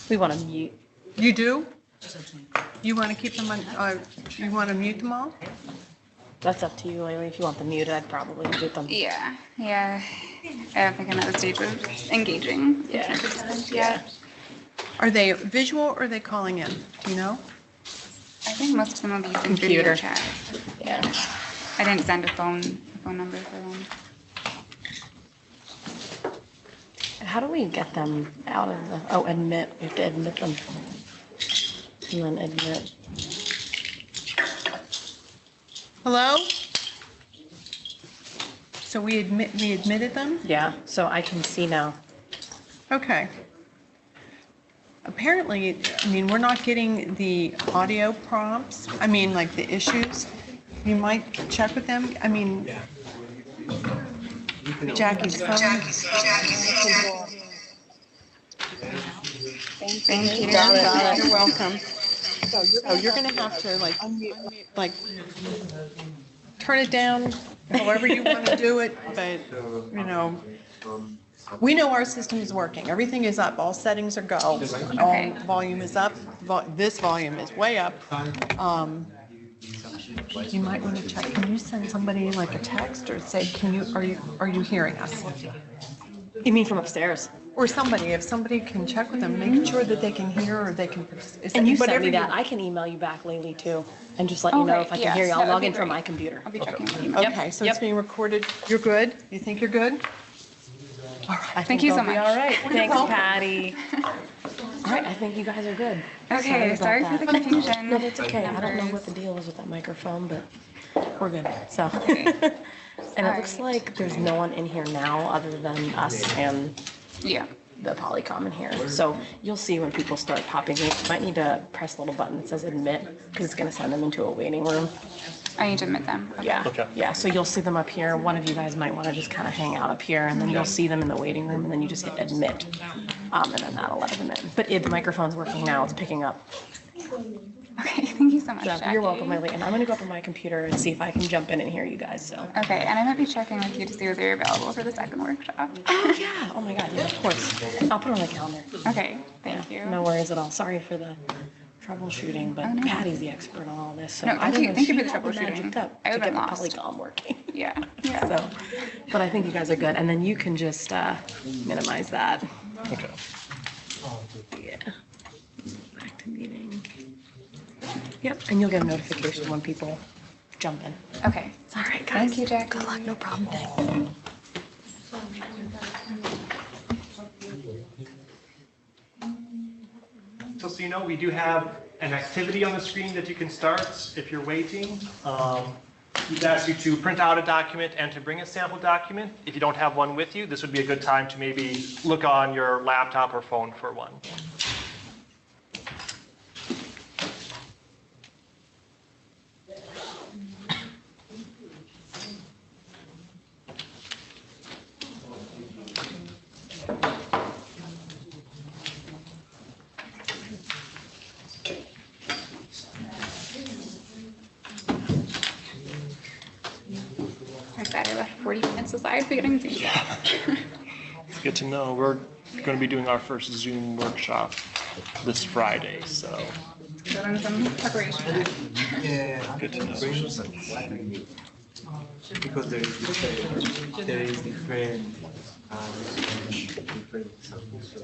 We want to mute. You do? You want to keep them on, you want to mute them all? That's up to you, Laylee. If you want them muted, I'd probably mute them. Yeah. I don't think I'm at the stage of engaging. Yeah. Are they visual or are they calling in? Do you know? I think most of them will be using Computer. video chat. Yeah. I didn't send a phone number for them. How do we get them out of the, oh, admit, we have to admit them. And then admit. Hello? So we admitted them? Yeah, so I can see now. Okay. Apparently, I mean, we're not getting the audio prompts, I mean, like the issues. You might check with them, I mean, Jackie's phone. Thank you. You're welcome. So you're gonna have to like turn it down however you want to do it, but you know, we know our system is working. Everything is up. All settings are go. All volume is up. This volume is way up. You might want to check. Can you send somebody like a text or say, are you hearing us? You mean from upstairs? Or somebody, if somebody can check with them, making sure that they can hear or they can. And you sent me that. I can email you back, Laylee, too, and just let you know if I can hear you. I'll log in from my computer. I'll be checking the email. Okay, so it's being recorded. You're good? You think you're good? All right. Thank you so much. All right. Thanks, Patty. All right, I think you guys are good. Okay, sorry for the confusion. No, that's okay. I don't know what the deal is with that microphone, but we're good. So, and it looks like there's no one in here now other than us and the Polycom in here. So you'll see when people start popping in. You might need to press a little button that says admit because it's going to send them into a waiting room. I need to admit them. Yeah. Okay. Yeah. So you'll see them up here. One of you guys might want to just kind of hang out up here, and then you'll see them in the waiting room, and then you just hit admit, and then that'll let them in. But the microphone's working now. It's picking up. Okay. Thank you so much, So Jackie. you're welcome, Lily. And I'm going to go up on my computer and see if I can jump in and hear you guys. So. Okay, and I might be checking with you to see if they're available for the second workshop. Oh yeah. Oh my God. Yeah. Of course. I'll put it on the calendar. Okay. Thank you. No worries at all. Sorry for the troubleshooting, but Patty's the expert on all this. So No, thank you for the troubleshooting. I would have been lost. Polycom working. Yeah. So, but I think you guys are good, and then you can just minimize that. Okay. Yeah. Back to meeting. Yep, and you'll get a notification when people jump in. Okay. All right, guys. Thank you, Jackie. Good luck. No problem. Thanks. So you know, we do have an activity on the screen that you can start if you're waiting. We'd ask you to print out a document and to bring a sample document. If you don't have one with you, this would be a good time to maybe look on your laptop or phone for one. I'm glad I left 40 minutes aside for getting Zoom. It's good to know. We're going to be doing our first Zoom workshop this Friday, so. Doing some preparation. Good to know. Because there is different samples. So.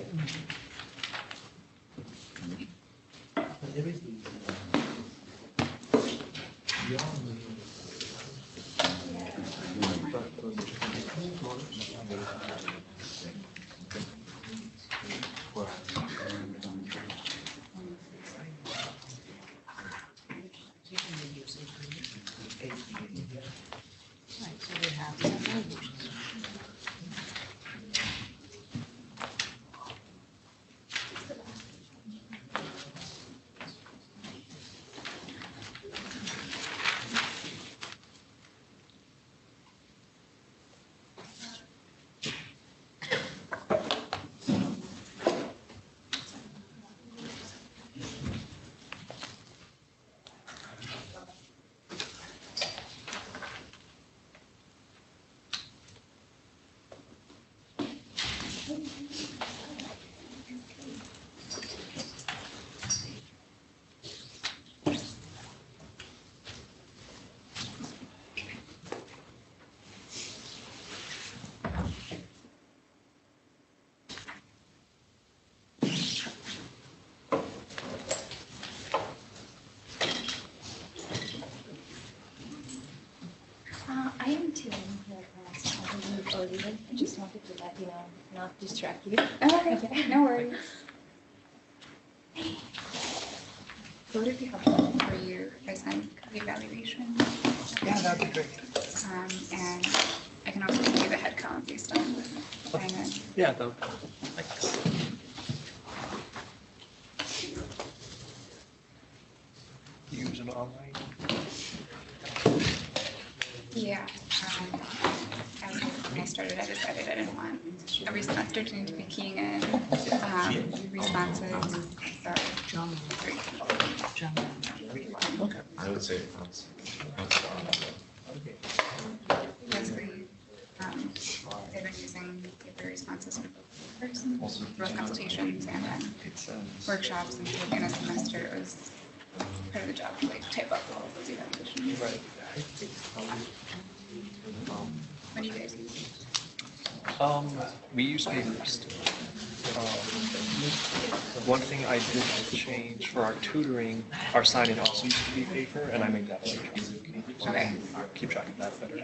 I just wanted to let you know, not distract you. Okay, no worries. So would it be helpful for you if I send the evaluation? Yeah, that'd be great. And I can also give you the head count based on assignment. Yeah, though. Thanks. Use an online. Yeah. When I started, I decided I didn't want every semester to need to be keying in responses. So, Okay. I would say basically, they've been using paper responses for both papers, both consultations and then workshops. And so in a semester, it was part of the job to like type up all of those evaluations. Right. What do you guys use? We use papers. One thing I did change for our tutoring, our sign-in also used to be paper, and I make that electronic. So Okay. keep track of that better.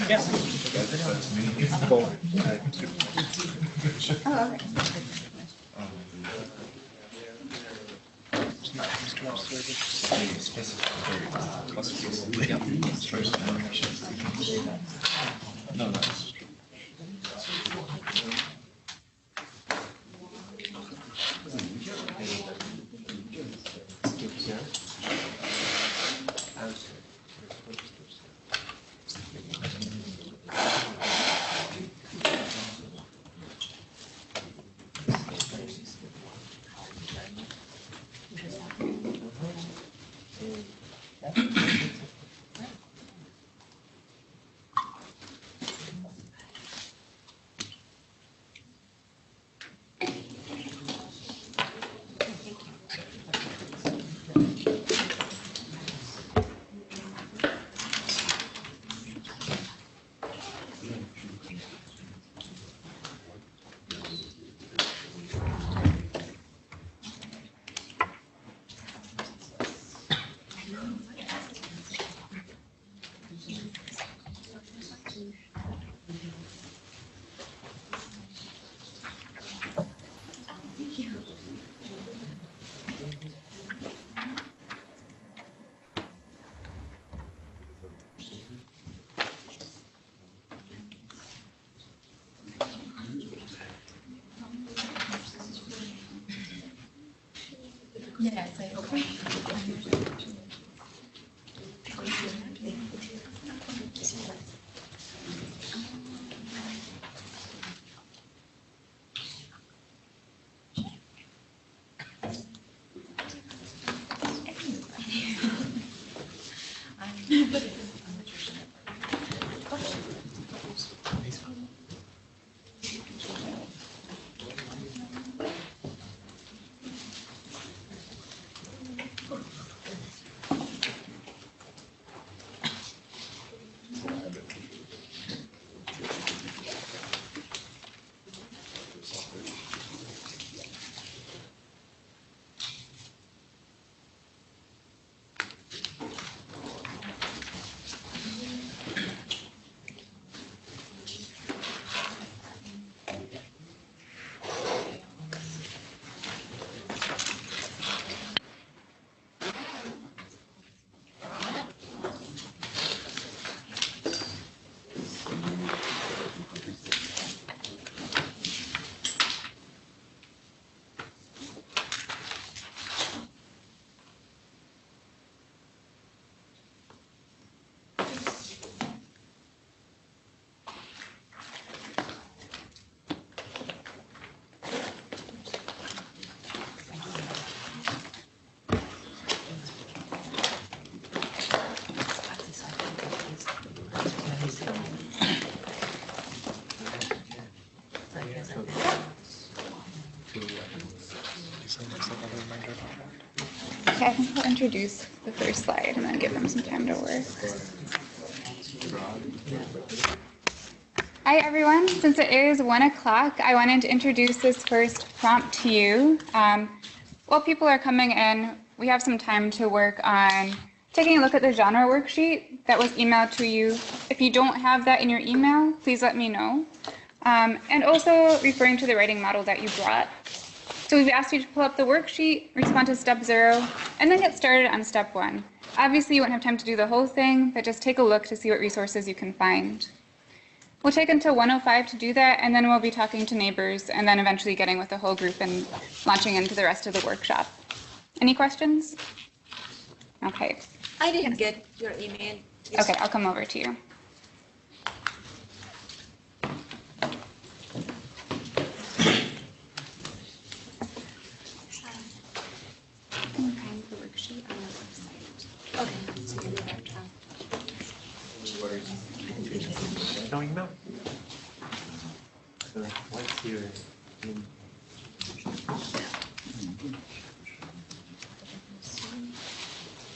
Yes. Oh, okay. no. Yeah, it's like, okay. Okay, I think I'll introduce the first slide and then give them some time to work. Hi, everyone. Since it is 1 o'clock, I wanted to introduce this first prompt to you. While people are coming in, we have some time to work on taking a look at the genre worksheet that was emailed to you. If you don't have that in your email, please let me know. And also referring to the writing model that you brought. So we've asked you to pull up the worksheet, respond to step 0, and then get started on step 1. Obviously, you won't have time to do the whole thing, but just take a look to see what resources you can find. We'll take until 1:05 to do that, and then we'll be talking to neighbors, and then eventually getting with the whole group and launching into the rest of the workshop. Any questions? Okay. I didn't get your email. Okay, I'll come over to you. You can find the worksheet on our website. Okay, so you have No email? So what's your in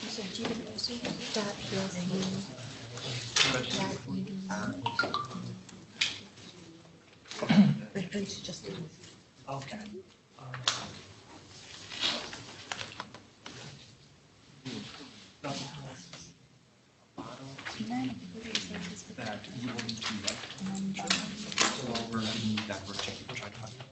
So GWC.PSU. Reference just Okay. That you will need to write. So while we're doing that worksheet, we're trying to talk about.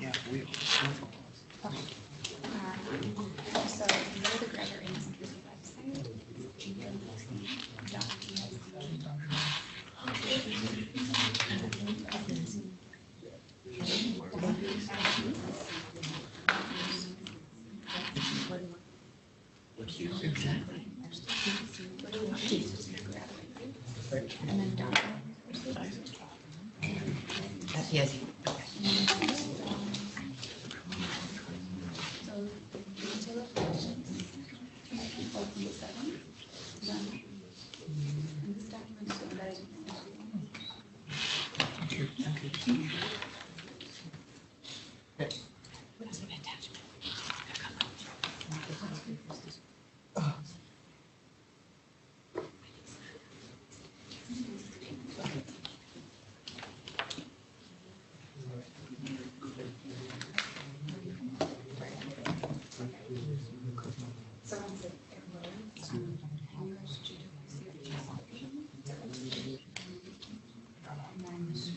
Yeah, we so you go to the Grammar Institute website. exactly. And then dot. Yes. So detail of questions. Open 7. Done. And this document is embedded in What's the attachment? So once it loads, English GWC description. And then entry.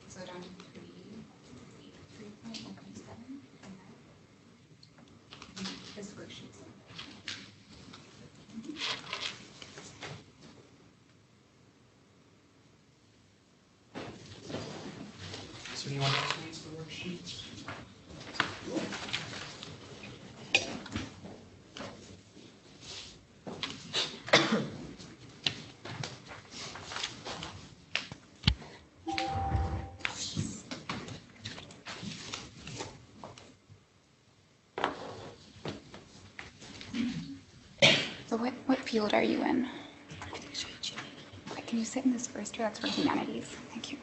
So down to 3.1.7, and that this worksheet. So anyone else needs the worksheet? field are you in? Okay, can you sit in this first row? That's for humanities. Thank you.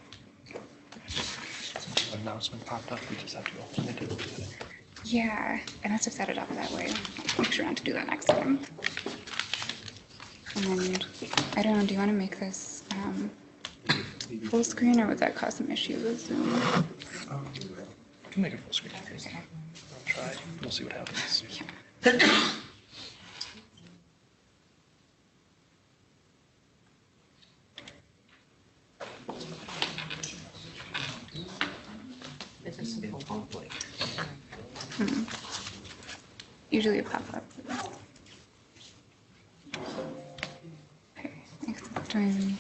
An announcement popped up, we just have to open it. Yeah, I must have set it up that way. I'll make sure not to do that next time. And then, I don't know, do you want to make this full screen or would that cause some issues with Zoom? I can make it full screen. Okay. I'll try. We'll see what happens. Usually a pop-up. Okay, accepting.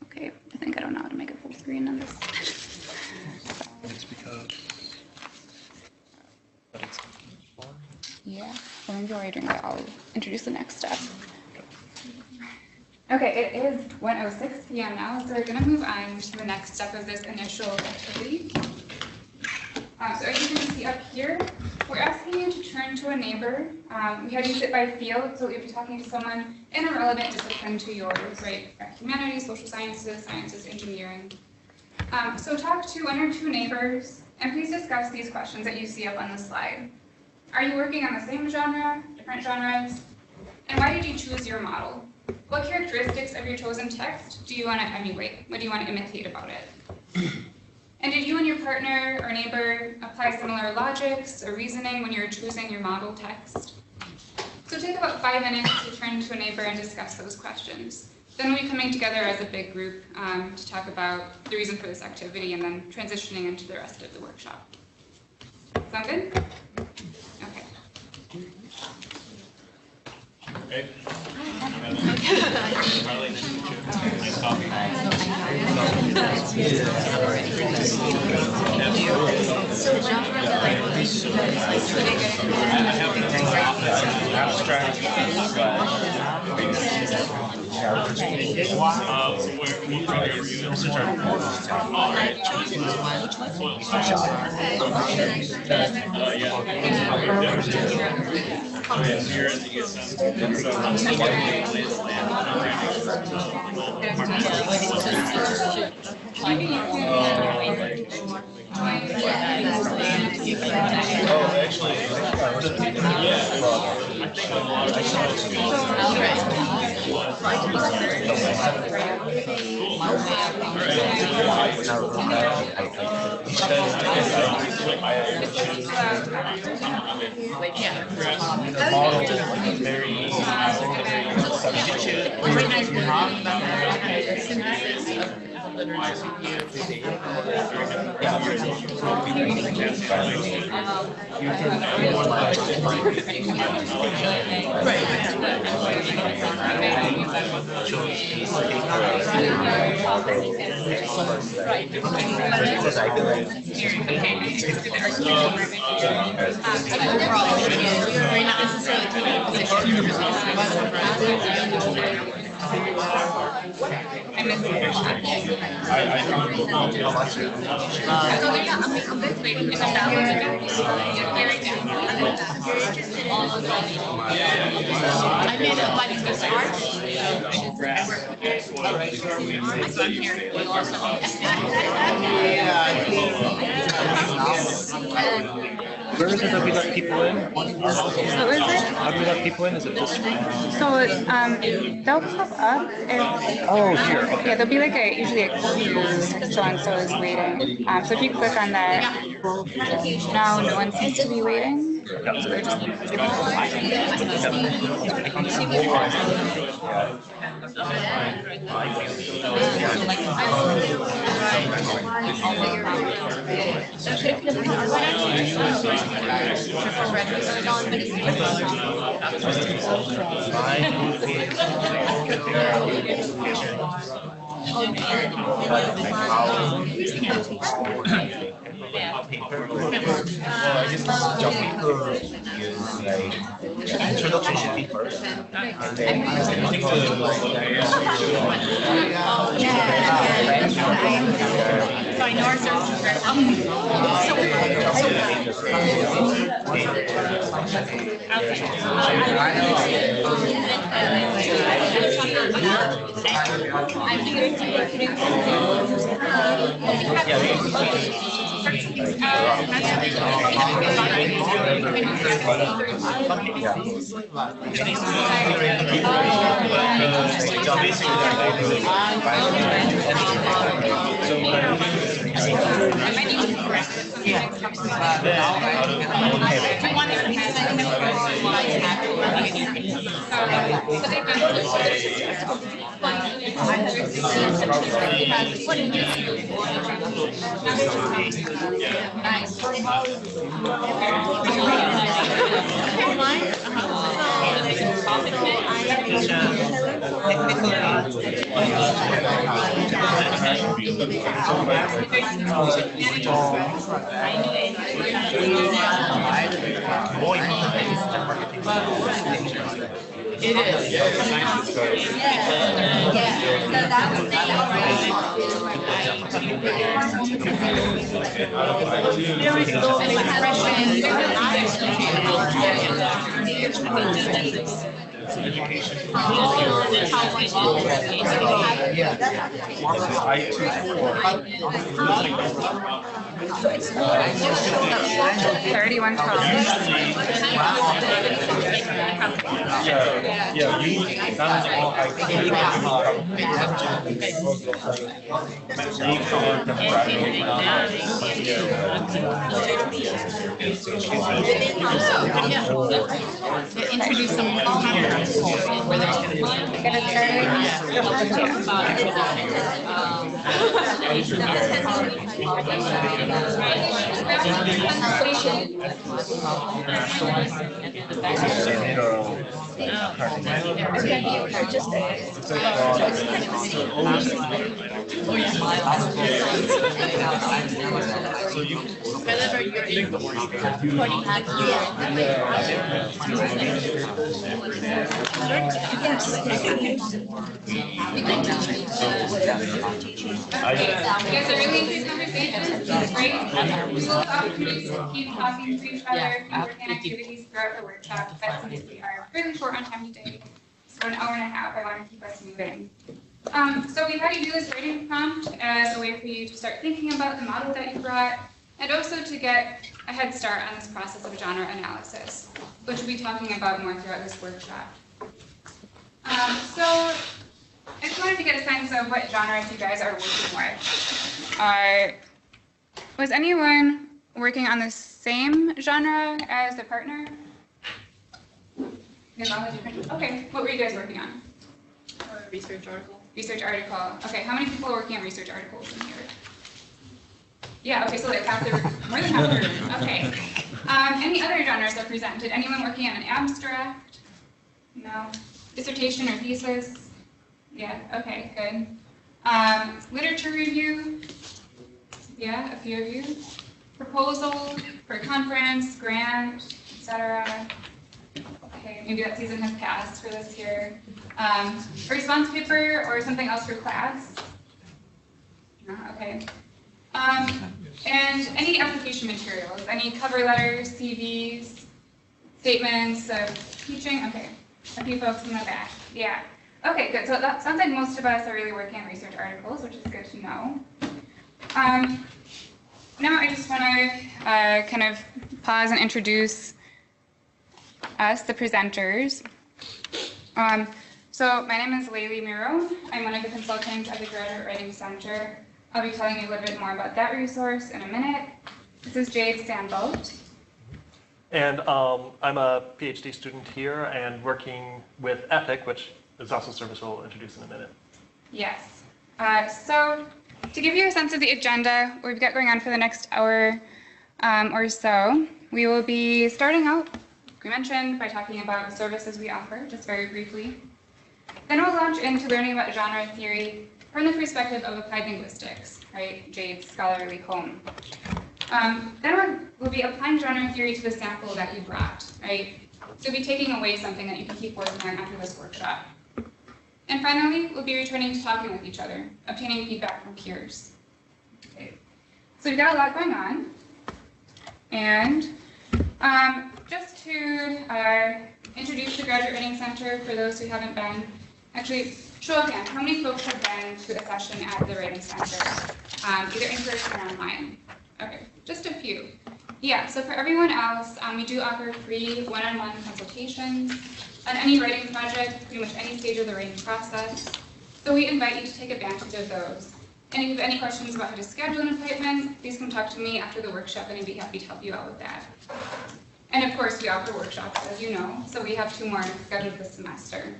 Okay, I think I don't know how to make it full screen on this. It's because. But it's. Yeah, so maybe while you're doing that, I'll introduce the next step. Okay, it is 1:06 p.m. now, so we're going to move on to the next step of this initial activity. So as you can see up here, we're asking you to turn to a neighbor. We had you sit by field, so you'll be talking to someone in a relevant discipline to yours, right? Humanities, social sciences, sciences, engineering. So talk to one or two neighbors, and please discuss these questions that you see up on the slide. Are you working on the same genre, different genres? And why did you choose your model? What characteristics of your chosen text do you want to emulate? What do you want to imitate about it? And did you and your partner or neighbor apply similar logics or reasoning when you were choosing your model text? So take about 5 minutes to turn to a neighbor and discuss those questions. Then we'll be coming together as a big group to talk about the reason for this activity and then transitioning into the rest of the workshop. Sound good? Okay. Hey. Carly, nice to meet you. Nice coffee. I made a linguist Where is it that we let people in? What was it? How do we let people in? Is it this screen? So they'll pop up if, Oh, here. Okay. yeah, there'll be like usually a queue, so-and-so is waiting. So if you click on that, now no one seems to be waiting. So they're just Well, I just jumping to use like introduction should be first. So I know our services very I might need to correct this. It is. Introduce some where there's going to be You guys are really into conversation. It's great. We will have opportunities to keep talking to each other and working activities throughout the workshop. But since we are really short on time today, so an hour and a half, I want to keep us moving. So we had you do this writing prompt as a way for you to start thinking about the model that you brought, and also to get a head start on this process of genre analysis, which we'll be talking about more throughout this workshop. So I just wanted to get a sense of what genres you guys are working with. Was anyone working on the same genre as the partner? Okay, what were you guys working on? research article. Research article. Okay, how many people are working on research articles in here? Yeah, okay, so like half the room, more than half the room. Okay. Any other genres that present? Did anyone working on an abstract? No. Dissertation or thesis? Yeah, okay, good. Literature review? Yeah, a few of you. Proposal for a conference, grant, etc. Okay, maybe that season has passed for this year. A response paper or something else for class? No, okay. And any application materials, any cover letters, CVs, statements of teaching? Okay, a few folks in the back. Yeah. Okay, good. So that sounds like most of us are really working on research articles, which is good to know. Now I just want to kind of pause and introduce us, the presenters. So my name is Laylee Miro. I'm one of the consultants at the Graduate Writing Center. I'll be telling you a little bit more about that resource in a minute. This is Jade Sandbolt. And I'm a PhD student here and working with EPPIC, which is also a service we'll introduce in a minute. Yes. So to give you a sense of the agenda, what we've got going on for the next hour or so, we will be starting out, we mentioned, by talking about the services we offer, just very briefly. Then we'll launch into learning about genre theory from the perspective of applied linguistics, right? Jade's scholarly home. Then we'll be applying genre theory to the sample that you brought, right? So we'll be taking away something that you can keep working on after this workshop. And finally, we'll be returning to talking with each other, obtaining feedback from peers. Okay. So we've got a lot going on. And just to introduce the Graduate Writing Center for those who haven't been, actually, show of hands, how many folks have been to a session at the Writing Center, either in person or online? Okay, just a few. Yeah, so for everyone else, we do offer free one-on-one consultations on any writing project, pretty much any stage of the writing process. So we invite you to take advantage of those. And if you have any questions about how to schedule an appointment, please come talk to me after the workshop and I'd be happy to help you out with that. And of course, we offer workshops, as you know, so we have 2 more scheduled this semester.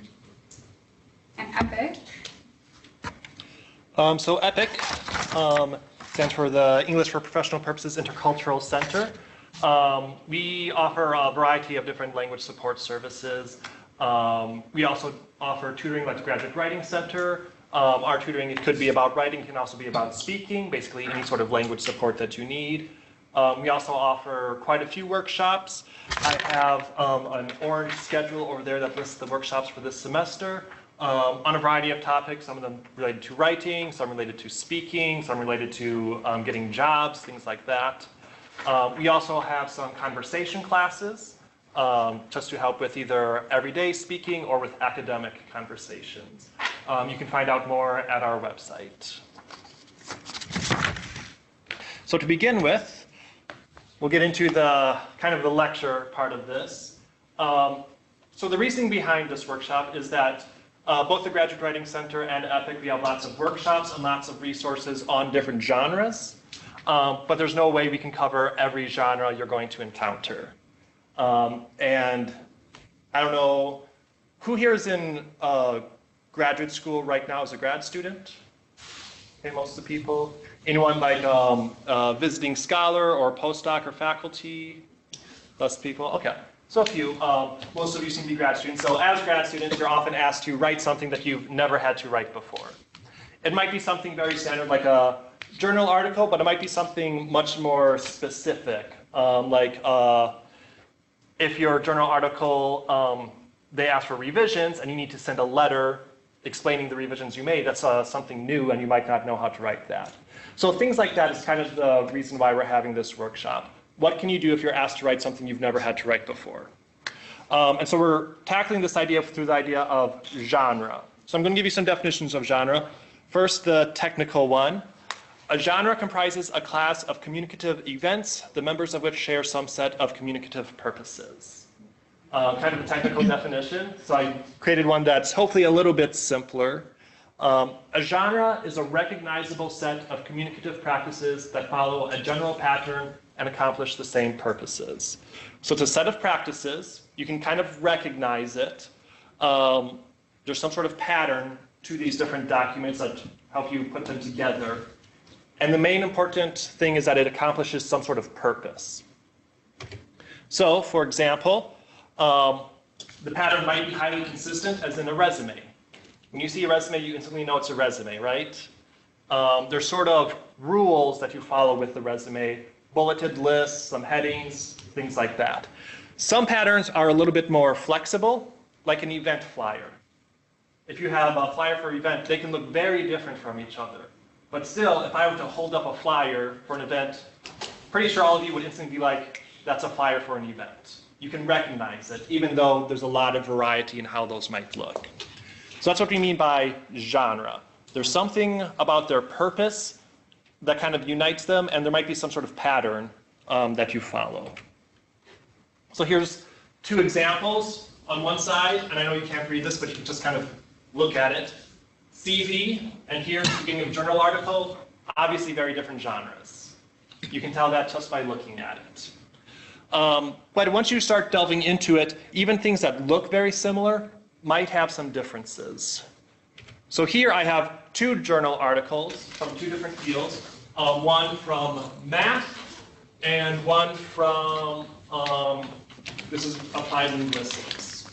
And EPPIC. So EPPIC stands for the English for Professional Purposes Intercultural Center. We offer a variety of different language support services. We also offer tutoring like the Graduate Writing Center. Our tutoring, it could be about writing, it can also be about speaking, basically any sort of language support that you need. We also offer quite a few workshops. I have an orange schedule over there that lists the workshops for this semester on a variety of topics, some of them related to writing, some related to speaking, some related to getting jobs, things like that. We also have some conversation classes just to help with either everyday speaking or with academic conversations. You can find out more at our website. So to begin with, we'll get into the kind of the lecture part of this. So the reasoning behind this workshop is that both the Graduate Writing Center and EPPIC, we have lots of workshops and lots of resources on different genres, but there's no way we can cover every genre you're going to encounter. And I don't know, who here is in graduate school right now as a grad student? Okay, most of the people. Anyone like visiting scholar or postdoc or faculty? Less people? Okay. So a few. Most of you seem to be grad students. So as grad students, you're often asked to write something that you've never had to write before. It might be something very standard like a journal article, but it might be something much more specific. If your journal article, they ask for revisions and you need to send a letter explaining the revisions you made, that's something new and you might not know how to write that. So things like that is kind of the reason why we're having this workshop. What can you do if you're asked to write something you've never had to write before? And so we're tackling this idea through the idea of genre. So I'm going to give you some definitions of genre. First, the technical one. A genre comprises a class of communicative events, the members of which share some set of communicative purposes. Kind of a technical definition. So I created one that's hopefully a little bit simpler. A genre is a recognizable set of communicative practices that follow a general pattern and accomplish the same purposes. So it's a set of practices. You can kind of recognize it. There's some sort of pattern to these different documents that help you put them together. And the main important thing is that it accomplishes some sort of purpose. So, for example, the pattern might be highly consistent, as in a resume. When you see a resume, you instantly know it's a resume, right? There's sort of rules that you follow with the resume, bulleted lists, some headings, things like that. Some patterns are a little bit more flexible, like an event flyer. If you have a flyer for an event, they can look very different from each other. But still, if I were to hold up a flyer for an event, pretty sure all of you would instantly be like, that's a flyer for an event. You can recognize it, even though there's a lot of variety in how those might look. So that's what we mean by genre. There's something about their purpose that kind of unites them, and there might be some sort of pattern that you follow. So here's 2 examples on one side, and I know you can't read this, but you can just kind of look at it. CV, and here's the beginning of a journal article, obviously very different genres. You can tell that just by looking at it. But once you start delving into it, even things that look very similar might have some differences. So here I have 2 journal articles from 2 different fields, one from math and one from, this is applied linguistics.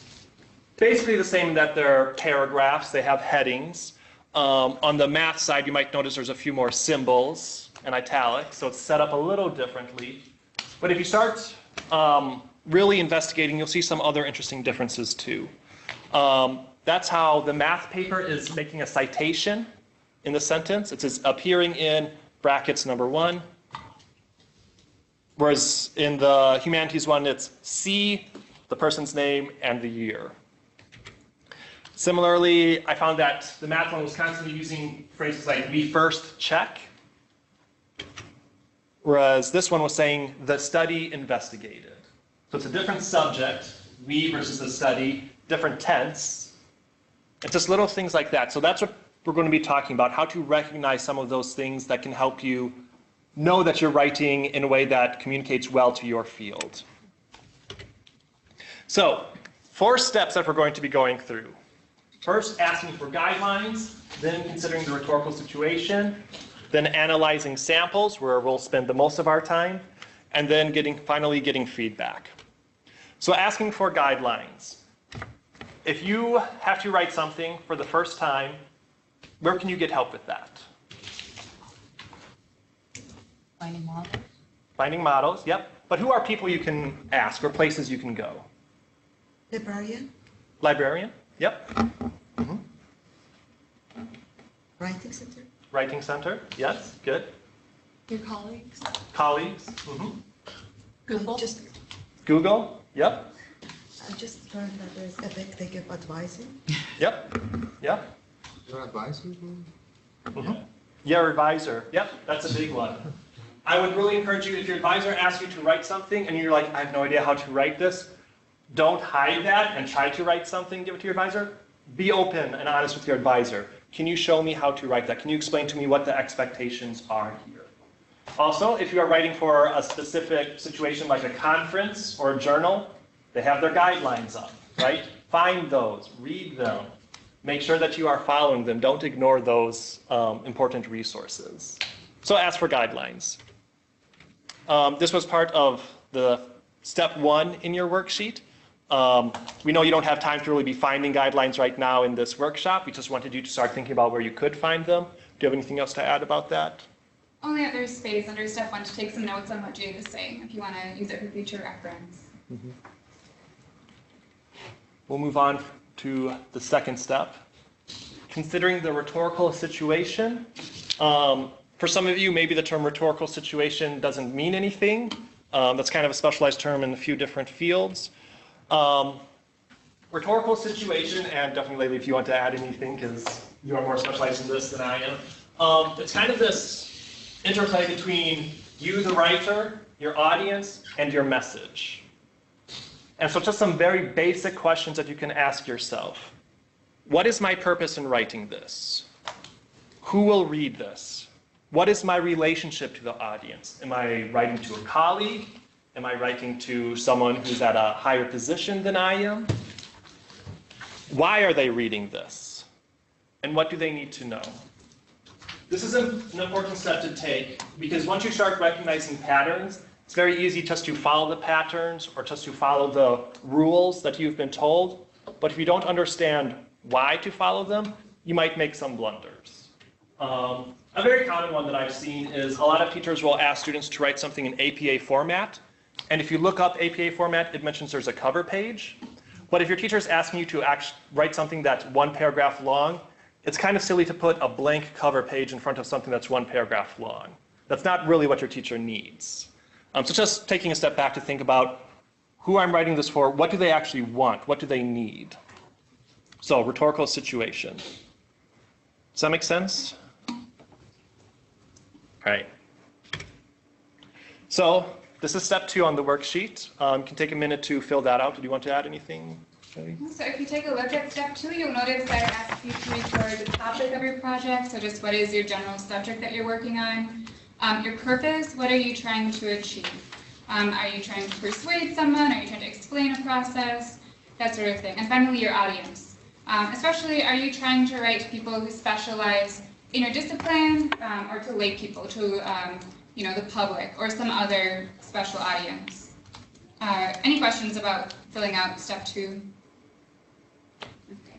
Basically the same, that they're paragraphs, they have headings. On the math side, you might notice there's a few more symbols and italics, so it's set up a little differently. But if you start really investigating, you'll see some other interesting differences too. That's how the math paper is making a citation in the sentence. It says appearing in brackets number 1. Whereas in the humanities one, it's see the person's name and the year. Similarly, I found that the math one was constantly using phrases like we first check. Whereas this one was saying the study investigated. So it's a different subject, we versus the study, different tense. It's just little things like that. So that's what we're going to be talking about, how to recognize some of those things that can help you know that you're writing in a way that communicates well to your field. So, 4 steps that we're going to be going through. First, asking for guidelines, then considering the rhetorical situation, then analyzing samples, where we'll spend the most of our time, and then finally getting feedback. So asking for guidelines. If you have to write something for the first time, where can you get help with that? Finding models. Finding models, yep. But who are people you can ask or places you can go? Librarian. Librarian, yep. Writing center. Writing center, yes, good. Your colleagues. Colleagues, Google. Google, yep. I just learned that there's EPPIC, they give advising. Yep, yep. Your advisor? Your advisor, yep, that's a big one. I would really encourage you, if your advisor asks you to write something and you're like, I have no idea how to write this, don't hide that and try to write something, give it to your advisor. Be open and honest with your advisor. Can you show me how to write that? Can you explain to me what the expectations are here? Also, if you are writing for a specific situation like a conference or a journal, they have their guidelines up, right? Find those, read them. Make sure that you are following them. Don't ignore those important resources. So ask for guidelines. This was part of the step 1 in your worksheet. We know you don't have time to really be finding guidelines right now in this workshop. We just wanted you to start thinking about where you could find them. Do you have anything else to add about that? Only that there's space under step 1 to take some notes on what Jade is saying, if you want to use it for future reference. We'll move on to the second step. Considering the rhetorical situation. For some of you, maybe the term rhetorical situation doesn't mean anything. That's kind of a specialized term in a few different fields. Rhetorical situation, and definitely Laylee, if you want to add anything, because you are more specialized in this than I am. It's kind of this interplay between you, the writer, your audience, and your message. And so just some very basic questions that you can ask yourself. What is my purpose in writing this? Who will read this? What is my relationship to the audience? Am I writing to a colleague? Am I writing to someone who's at a higher position than I am? Why are they reading this? And what do they need to know? This is an important step to take because once you start recognizing patterns, it's very easy just to follow the patterns or just to follow the rules that you've been told. But if you don't understand why to follow them, you might make some blunders. A very common one that I've seen is a lot of teachers will ask students to write something in APA format. And if you look up APA format, it mentions there's a cover page. But if your teacher is asking you to write something that's 1 paragraph long, it's kind of silly to put a blank cover page in front of something that's 1 paragraph long. That's not really what your teacher needs. So just taking a step back to think about who I'm writing this for, what do they actually want, what do they need? So, rhetorical situation. Does that make sense? All right. So, this is step 2 on the worksheet. You can take a minute to fill that out. Did you want to add anything? Okay. So if you take a look at step 2, you'll notice that it asks you to record the topic of your project. So just what is your general subject that you're working on? Your purpose, what are you trying to achieve? Are you trying to persuade someone? Are you trying to explain a process? That sort of thing. And finally, your audience. Especially, are you trying to write to people who specialize in your discipline or to lay people, to the public or some other special audience? Any questions about filling out step 2? Okay.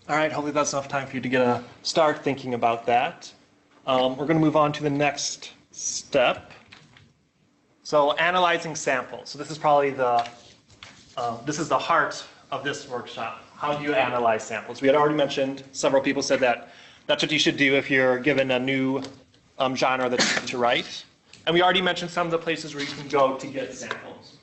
All right, hopefully that's enough time for you to get a start thinking about that. We're going to move on to the next step. So analyzing samples. So this is probably this is the heart of this workshop. How do you analyze samples? We had already mentioned, several people said that that's what you should do if you're given a new genre that you need to write. And we already mentioned some of the places where you can go to get samples.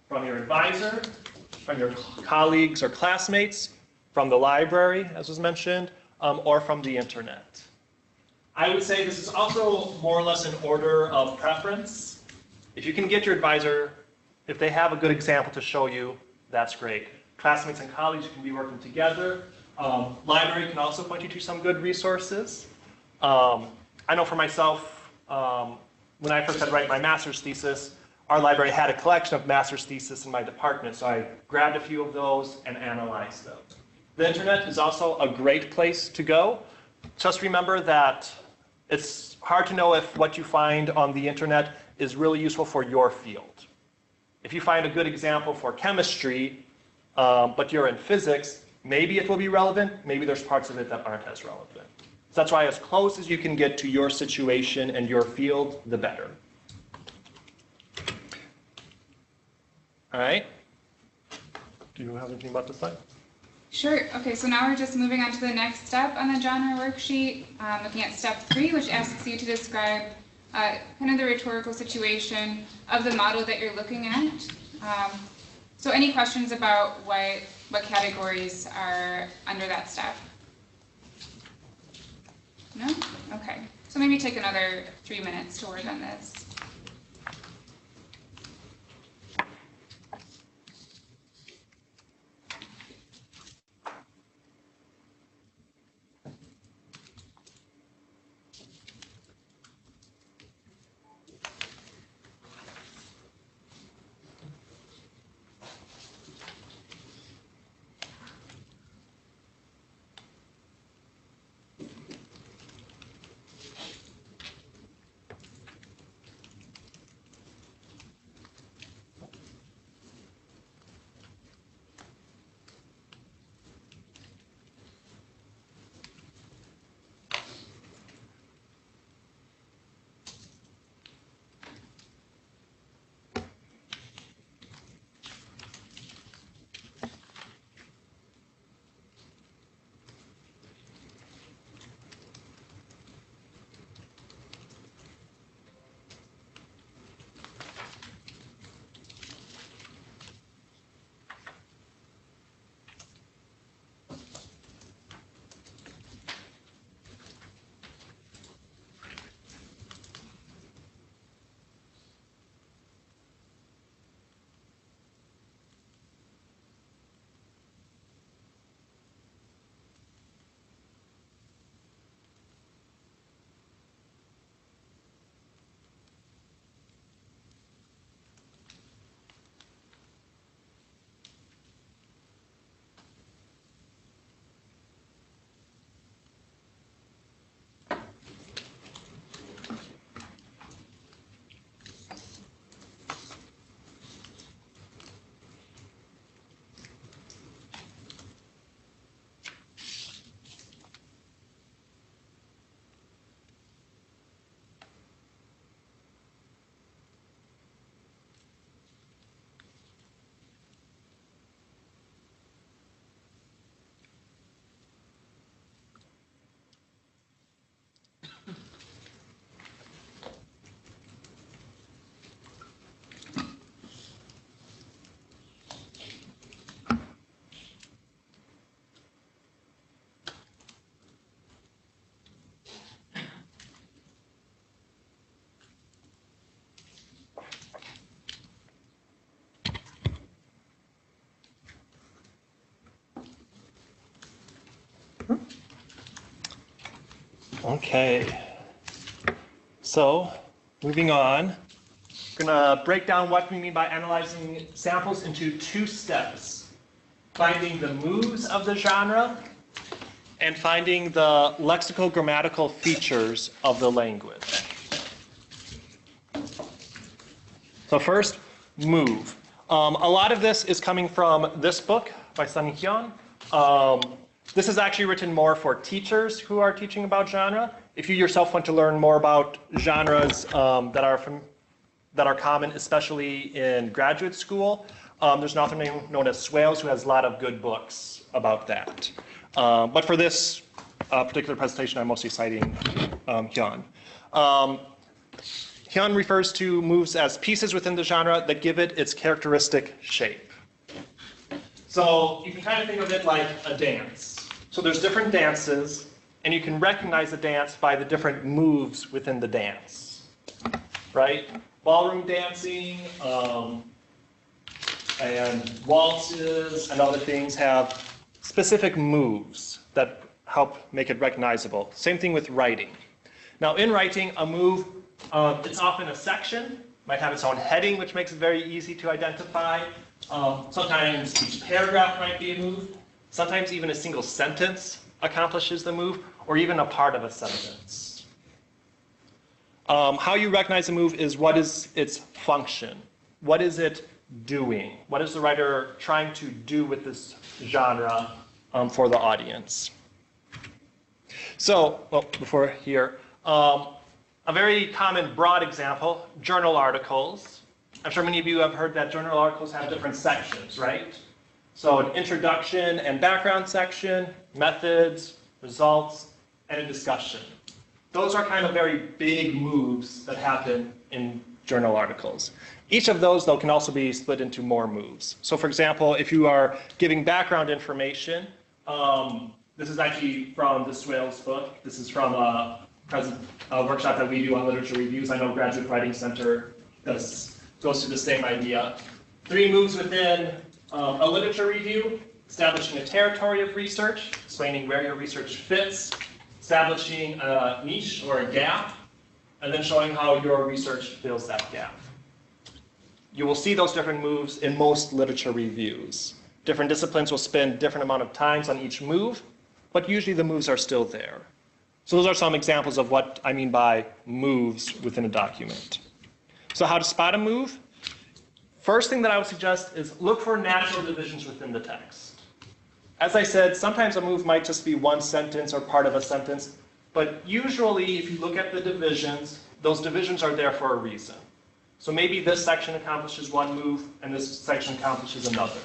From your advisor, from your colleagues or classmates, from the library, as was mentioned, or from the internet. I would say this is also more or less an order of preference. If you can get your advisor, if they have a good example to show you, that's great. Classmates and colleagues, you can be working together. Library can also point you to some good resources. I know for myself, when I first had to write my master's thesis, our library had a collection of master's theses in my department, so I grabbed a few of those and analyzed them. The internet is also a great place to go. Just remember that it's hard to know if what you find on the internet is really useful for your field. If you find a good example for chemistry, but you're in physics, maybe it will be relevant, maybe there's parts of it that aren't as relevant. So that's why as close as you can get to your situation and your field, the better. All right. Do you have anything about this slide? Sure. Okay, so now we're just moving on to the next step on the genre worksheet, looking at step 3, which asks you to describe kind of the rhetorical situation of the model that you're looking at. So any questions about what categories are under that step? No? Okay. So maybe take another 3 minutes to work on this. Okay, so moving on, we're going to break down what we mean by analyzing samples into 2 steps. Finding the moves of the genre and finding the lexical grammatical features of the language. So first, move. A lot of this is coming from this book by Sunny Hyun. This is actually written more for teachers who are teaching about genre. If you yourself want to learn more about genres that are common, especially in graduate school, there's an author known as Swales who has a lot of good books about that. But for this particular presentation, I'm mostly citing Hyun. Hyun refers to moves as pieces within the genre that give it its characteristic shape. So you can kind of think of it like a dance. So there's different dances, and you can recognize the dance by the different moves within the dance, right? Ballroom dancing and waltzes and other things have specific moves that help make it recognizable. Same thing with writing. Now in writing, a move, it's often a section, might have its own heading, which makes it very easy to identify. Sometimes each paragraph might be a move. Sometimes even a single sentence accomplishes the move, or even a part of a sentence. How you recognize a move is what is its function? What is it doing? What is the writer trying to do with this genre for the audience? So, well, before here, a very common broad example, journal articles. I'm sure many of you have heard that journal articles have different sections, right? So an introduction and background section, methods, results, and a discussion. Those are kind of very big moves that happen in journal articles. Each of those, though, can also be split into more moves. So for example, if you are giving background information, this is actually from the Swales book. This is from a workshop that we do on literature reviews. I know Graduate Writing Center goes through the same idea. 3 moves within a literature review: establishing a territory of research, explaining where your research fits, establishing a niche or a gap, and then showing how your research fills that gap. You will see those different moves in most literature reviews. Different disciplines will spend different amount of times on each move, but usually the moves are still there. So those are some examples of what I mean by moves within a document. So how to spot a move? First thing that I would suggest is look for natural divisions within the text. As I said, sometimes a move might just be one sentence or part of a sentence, but usually if you look at the divisions, those divisions are there for a reason. So maybe this section accomplishes one move and this section accomplishes another.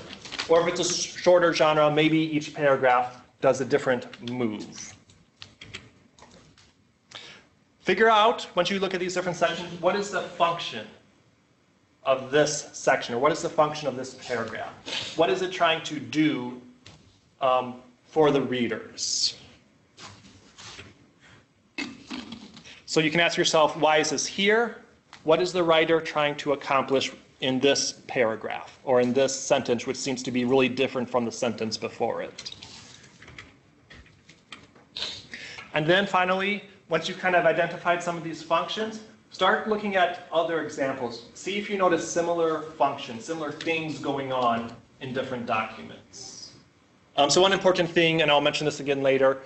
Or if it's a shorter genre, maybe each paragraph does a different move. Figure out, once you look at these different sections, what is the function of this section, or what is the function of this paragraph? What is it trying to do for the readers? So you can ask yourself, why is this here? What is the writer trying to accomplish in this paragraph, or in this sentence, which seems to be really different from the sentence before it? And then finally, once you've kind of identified some of these functions, start looking at other examples. See if you notice similar functions, similar things going on in different documents. So one important thing, and I'll mention this again later,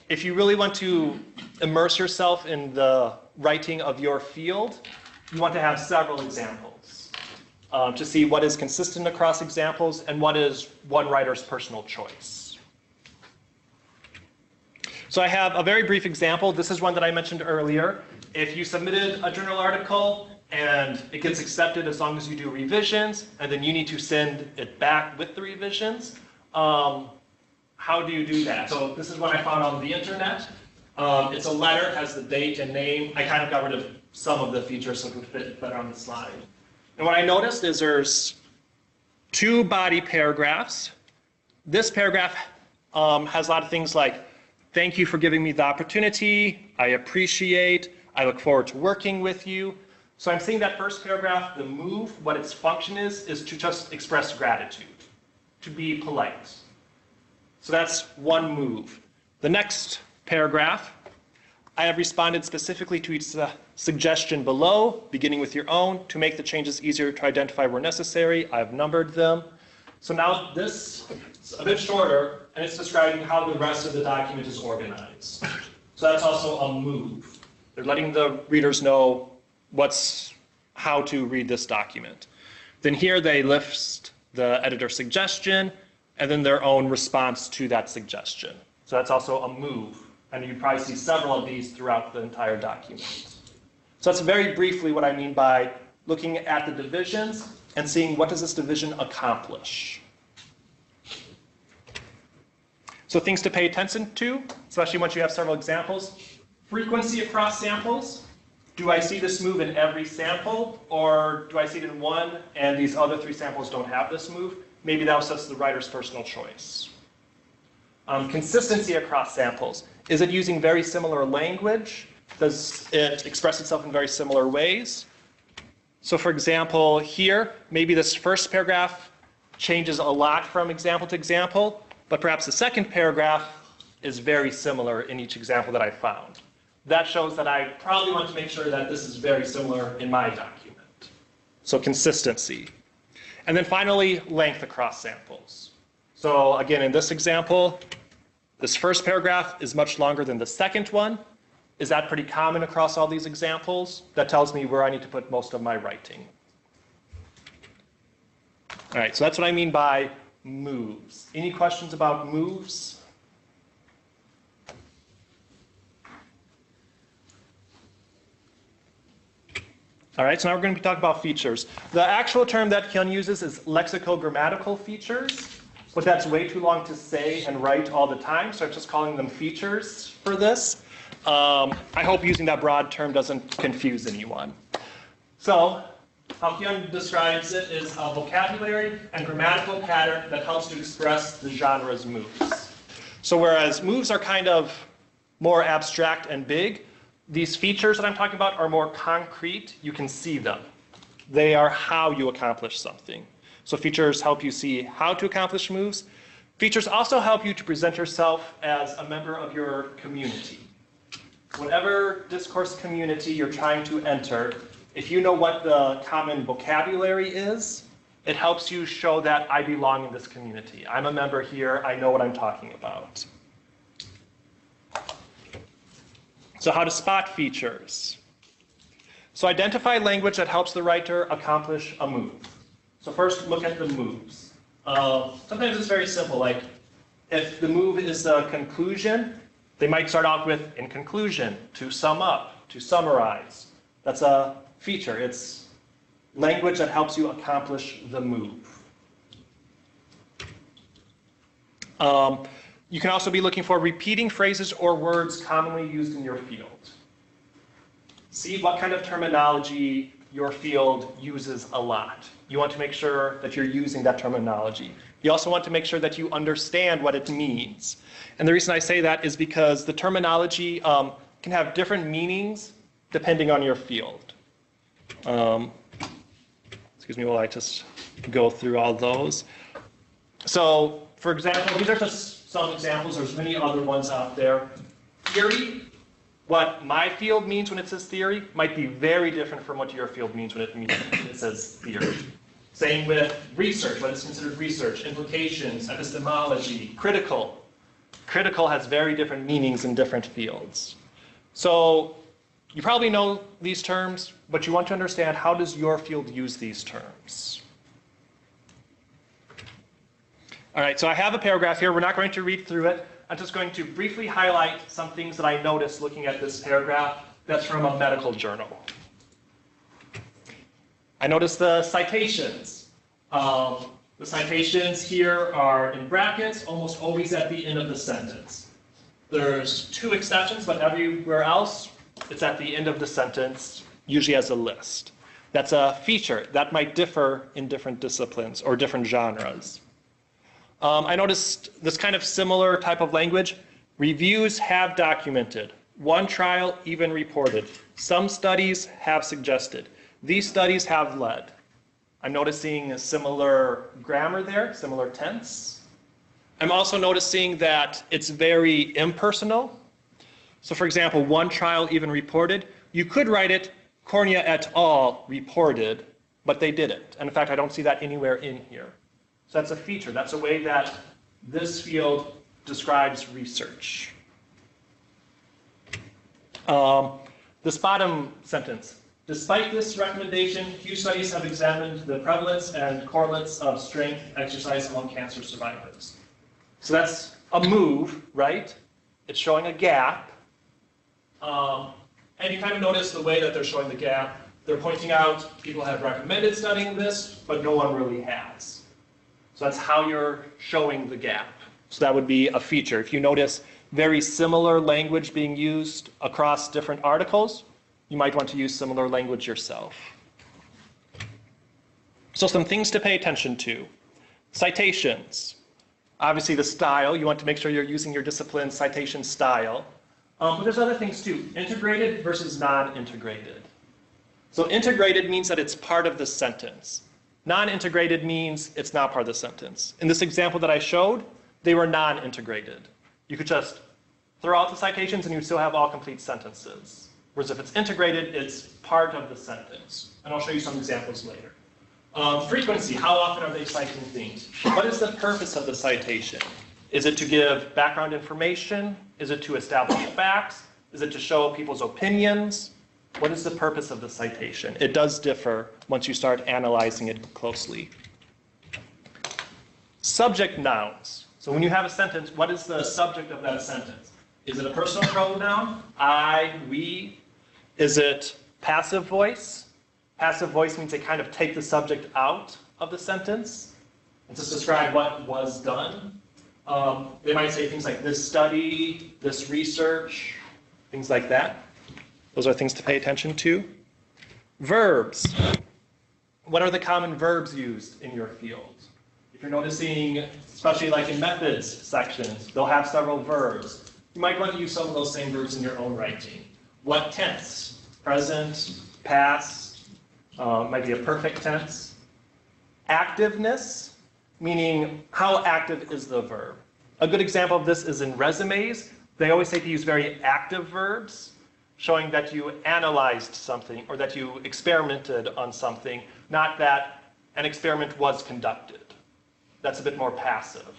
if you really want to immerse yourself in the writing of your field, you want to have several examples to see what is consistent across examples and what is one writer's personal choice. So I have a very brief example. This is one that I mentioned earlier. If you submitted a journal article and it gets accepted as long as you do revisions, and then you need to send it back with the revisions, how do you do that? So this is what I found on the internet. It's a letter, it has the date and name. I kind of got rid of some of the features so it would fit better on the slide. And what I noticed is there's 2 body paragraphs. This paragraph has a lot of things like, thank you for giving me the opportunity, I appreciate, I look forward to working with you. So I'm seeing that first paragraph, the move, what its function is to just express gratitude, to be polite. So that's one move. The next paragraph, I have responded specifically to each suggestion below, beginning with your own, to make the changes easier to identify where necessary. I've numbered them. So now this is a bit shorter, and it's describing how the rest of the document is organized. So that's also a move. They're letting the readers know how to read this document. Then here they list the editor's suggestion, and then their own response to that suggestion. So that's also a move. And you probably see several of these throughout the entire document. So that's very briefly what I mean by looking at the divisions and seeing what does this division accomplish. So things to pay attention to, especially once you have several examples. Frequency across samples. Do I see this move in every sample, or do I see it in one and these other 3 samples don't have this move? Maybe that was just the writer's personal choice. Consistency across samples. Is it using very similar language? Does it express itself in very similar ways? So for example, here, maybe this first paragraph changes a lot from example to example, but perhaps the second paragraph is very similar in each example that I found. That shows that I probably want to make sure that this is very similar in my document. So consistency. And then finally, length across samples. So again, in this example, this first paragraph is much longer than the second one. Is that pretty common across all these examples? That tells me where I need to put most of my writing. All right, so that's what I mean by moves. Any questions about moves? All right, so now we're going to be talking about features. The actual term that Hyun uses is lexical grammatical features, but that's way too long to say and write all the time, so I'm just calling them features for this. I hope using that broad term doesn't confuse anyone. So, how Hyun describes it is a vocabulary and grammatical pattern that helps to express the genre's moves. So whereas moves are kind of more abstract and big, these features that I'm talking about are more concrete. You can see them. They are how you accomplish something. So features help you see how to accomplish moves. Features also help you to present yourself as a member of your community. Whatever discourse community you're trying to enter, if you know what the common vocabulary is, it helps you show that I belong in this community. I'm a member here. I know what I'm talking about. So how to spot features. So identify language that helps the writer accomplish a move. So first look at the moves. Sometimes it's very simple, like if the move is a conclusion, they might start off with in conclusion, to sum up, to summarize. That's a feature. It's language that helps you accomplish the move. You can also be looking for repeating phrases or words commonly used in your field. See what kind of terminology your field uses a lot. You want to make sure that you're using that terminology. You also want to make sure that you understand what it means. And the reason I say that is because the terminology can have different meanings depending on your field. Excuse me while I just go through all those. So, for example, these are just some examples. There's many other ones out there. Theory, what my field means when it says theory, might be very different from what your field means when it says theory. Same with research, what is considered research, implications, epistemology, critical. Critical has very different meanings in different fields. So you probably know these terms, but you want to understand how does your field use these terms. All right, so I have a paragraph here. We're not going to read through it. I'm just going to briefly highlight some things that I noticed looking at this paragraph that's from a medical journal. I noticed the citations. The citations here are in brackets, almost always at the end of the sentence. There's 2 exceptions, but everywhere else, it's at the end of the sentence, usually as a list. That's a feature. That might differ in different disciplines or different genres. I noticed this kind of similar type of language. Reviews have documented. One trial even reported. Some studies have suggested. These studies have led. I'm noticing a similar grammar there, similar tense. I'm also noticing that it's very impersonal. So for example, one trial even reported. You could write it, Cornea et al. Reported, but they didn't. And in fact, I don't see that anywhere in here. So that's a feature. That's a way that this field describes research. This bottom sentence, Despite this recommendation, few studies have examined the prevalence and correlates of strength exercise among cancer survivors. So that's a move, right? It's showing a gap. And you kind of notice the way that they're showing the gap. They're pointing out people have recommended studying this, but no one really has. So that's how you're showing the gap. So that would be a feature. If you notice very similar language being used across different articles, you might want to use similar language yourself. So some things to pay attention to. Citations. Obviously the style, you want to make sure you're using your discipline citation style. But there's other things too. Integrated versus non-integrated. So integrated means that it's part of the sentence. Non-integrated means it's not part of the sentence. In this example that I showed, they were non-integrated. You could just throw out the citations and you still have all complete sentences. Whereas if it's integrated, it's part of the sentence. And I'll show you some examples later. Frequency, how often are they citing things? What is the purpose of the citation? Is it to give background information? Is it to establish facts? Is it to show people's opinions? What is the purpose of the citation? It does differ once you start analyzing it closely. Subject nouns. So when you have a sentence, what is the subject of that sentence? Is it a personal pronoun? I, we? Is it passive voice? Passive voice means they kind of take the subject out of the sentence and just describe what was done. They might say things like this study, this research, things like that. Those are things to pay attention to. Verbs. What are the common verbs used in your field? If you're noticing, especially like in methods sections, they'll have several verbs. You might want to use some of those same verbs in your own writing. What tense? Present, past, might be a perfect tense. Activeness, meaning how active is the verb. A good example of this is in resumes. They always say to use very active verbs, showing that you analyzed something or that you experimented on something, not that an experiment was conducted. That's a bit more passive.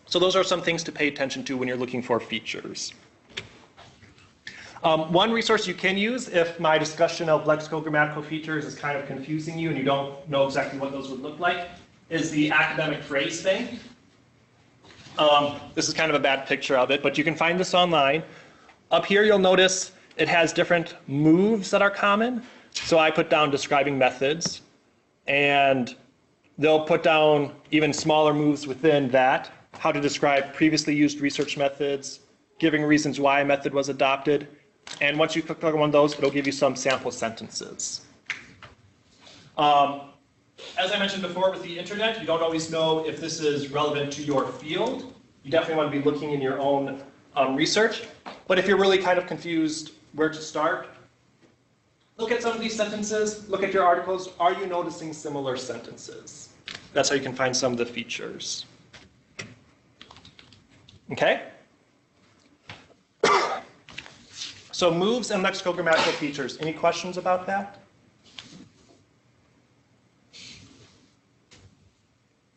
So those are some things to pay attention to when you're looking for features. One resource you can use if my discussion of lexical grammatical features is kind of confusing you and you don't know exactly what those would look like is the academic phrase bank. This is kind of a bad picture of it, but you can find this online. Up here you'll notice it has different moves that are common. So I put down describing methods, and they'll put down even smaller moves within that, how to describe previously used research methods, giving reasons why a method was adopted. And once you click on one of those, it'll give you some sample sentences. As I mentioned before with the internet, you don't always know if this is relevant to your field. You definitely want to be looking in your own research. But if you're really kind of confused where to start, look at some of these sentences, look at your articles. Are you noticing similar sentences? That's how you can find some of the features. Okay? So moves and lexical grammatical features. Any questions about that?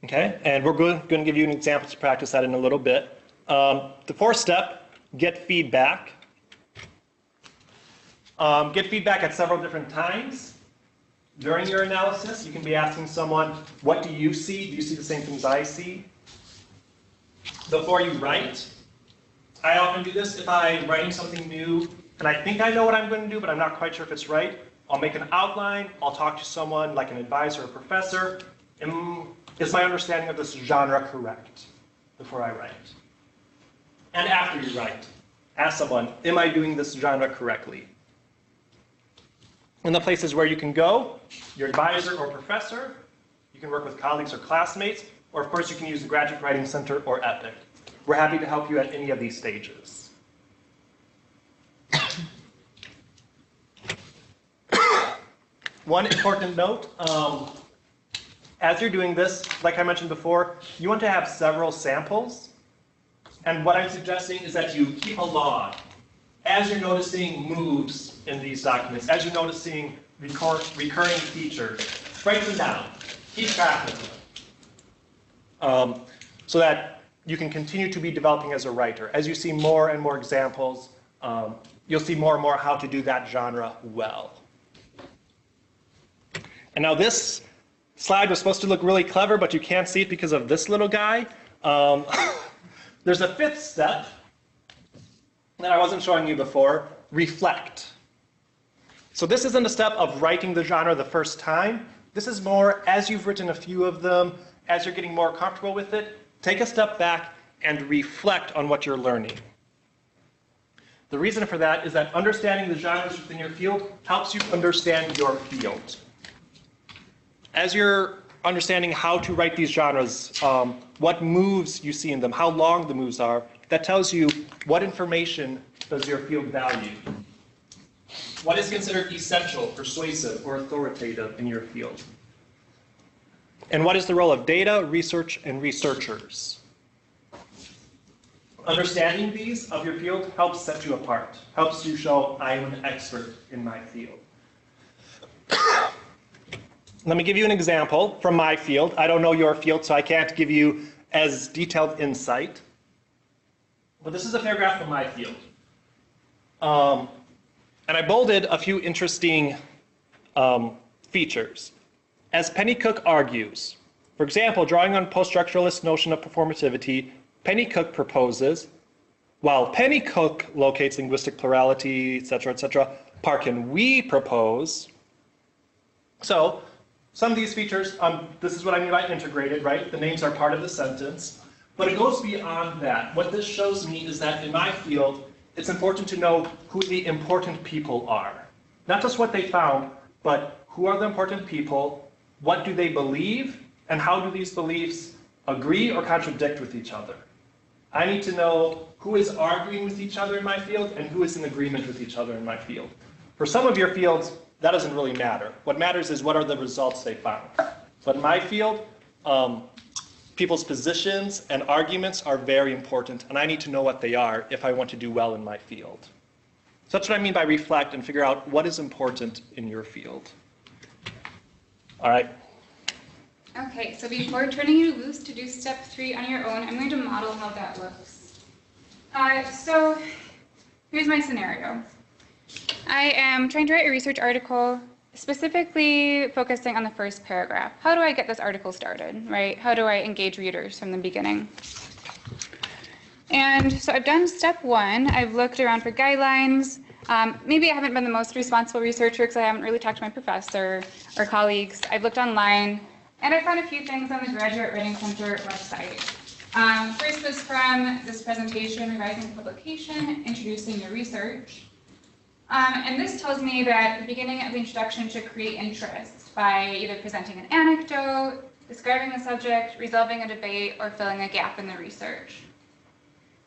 Okay, and we're going to give you an example to practice that in a little bit. The fourth step, get feedback. Get feedback at several different times. During your analysis, you can be asking someone, what do you see? Do you see the same things I see? Before you write, I often do this if I'm writing something new and I think I know what I'm going to do, but I'm not quite sure if it's right. I'll make an outline. I'll talk to someone like an advisor or professor. Is my understanding of this genre correct before I write? And after you write, ask someone, am I doing this genre correctly? In the places where you can go, your advisor or professor, you can work with colleagues or classmates, or of course you can use the Graduate Writing Center or EPPIC. We're happy to help you at any of these stages. One important note, as you're doing this, like I mentioned before, you want to have several samples. And what I'm suggesting is that you keep a log. As you're noticing moves in these documents, as you're noticing recurring features, write them down. Keep track of them. So that you can continue to be developing as a writer. As you see more and more examples, you'll see more and more how to do that genre well. And now this slide was supposed to look really clever, but you can't see it because of this little guy. There's a fifth step that I wasn't showing you before, reflect. So this isn't a step of writing the genre the first time. This is more as you've written a few of them, as you're getting more comfortable with it, take a step back and reflect on what you're learning. The reason for that is that understanding the genres within your field helps you understand your field. As you're understanding how to write these genres, what moves you see in them, how long the moves are, that tells you what information does your field value. What is considered essential, persuasive, or authoritative in your field? And what is the role of data, research, and researchers? Understanding these of your field helps set you apart, helps you show I am an expert in my field. Let me give you an example from my field. I don't know your field, so I can't give you as detailed insight. But this is a paragraph from my field. And I bolded a few interesting features. As Pennycook argues, for example, drawing on post-structuralist notion of performativity, Pennycook proposes, while Pennycook locates linguistic plurality, etc., Park and we propose. So, some of these features, this is what I mean by integrated, right? The names are part of the sentence. But it goes beyond that. What this shows me is that in my field, it's important to know who the important people are. Not just what they found, but who are the important people, what do they believe, and how do these beliefs agree or contradict with each other. I need to know who is arguing with each other in my field and who is in agreement with each other in my field. For some of your fields, that doesn't really matter. What matters is what are the results they found. But in my field, people's positions and arguments are very important, and I need to know what they are if I want to do well in my field. So that's what I mean by reflect and figure out what is important in your field. All right. Okay, so before turning you loose to do step 3 on your own, I'm going to model how that looks. So here's my scenario. I am trying to write a research article specifically focusing on the first paragraph. How do I get this article started, right? How do I engage readers from the beginning? And so I've done step 1. I've looked around for guidelines. Maybe I haven't been the most responsible researcher because I haven't really talked to my professor or colleagues. I've looked online, and I found a few things on the Graduate Writing Center website. First was from this presentation, Revising Publication, Introducing Your Research. And this tells me that the beginning of the introduction should create interest by either presenting an anecdote, describing the subject, resolving a debate, or filling a gap in the research.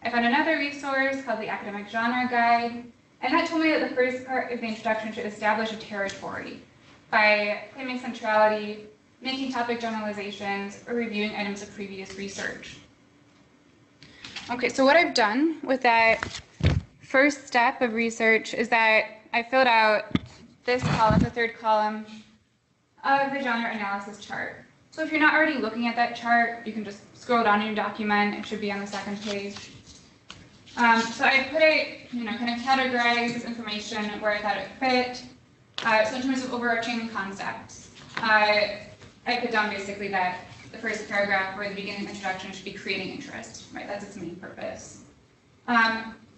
I found another resource called the Academic Genre Guide, and that told me that the first part of the introduction should establish a territory by claiming centrality, making topic generalizations, or reviewing items of previous research. Okay, so what I've done with that first step of research is that I filled out this column, the third column, of the genre analysis chart. So if you're not already looking at that chart, you can just scroll down in your document. It should be on the second page. So I put it, kind of categorized this information where I thought it fit. So in terms of overarching concepts, I put down basically that the first paragraph or the beginning of the introduction should be creating interest, right? That's its main purpose.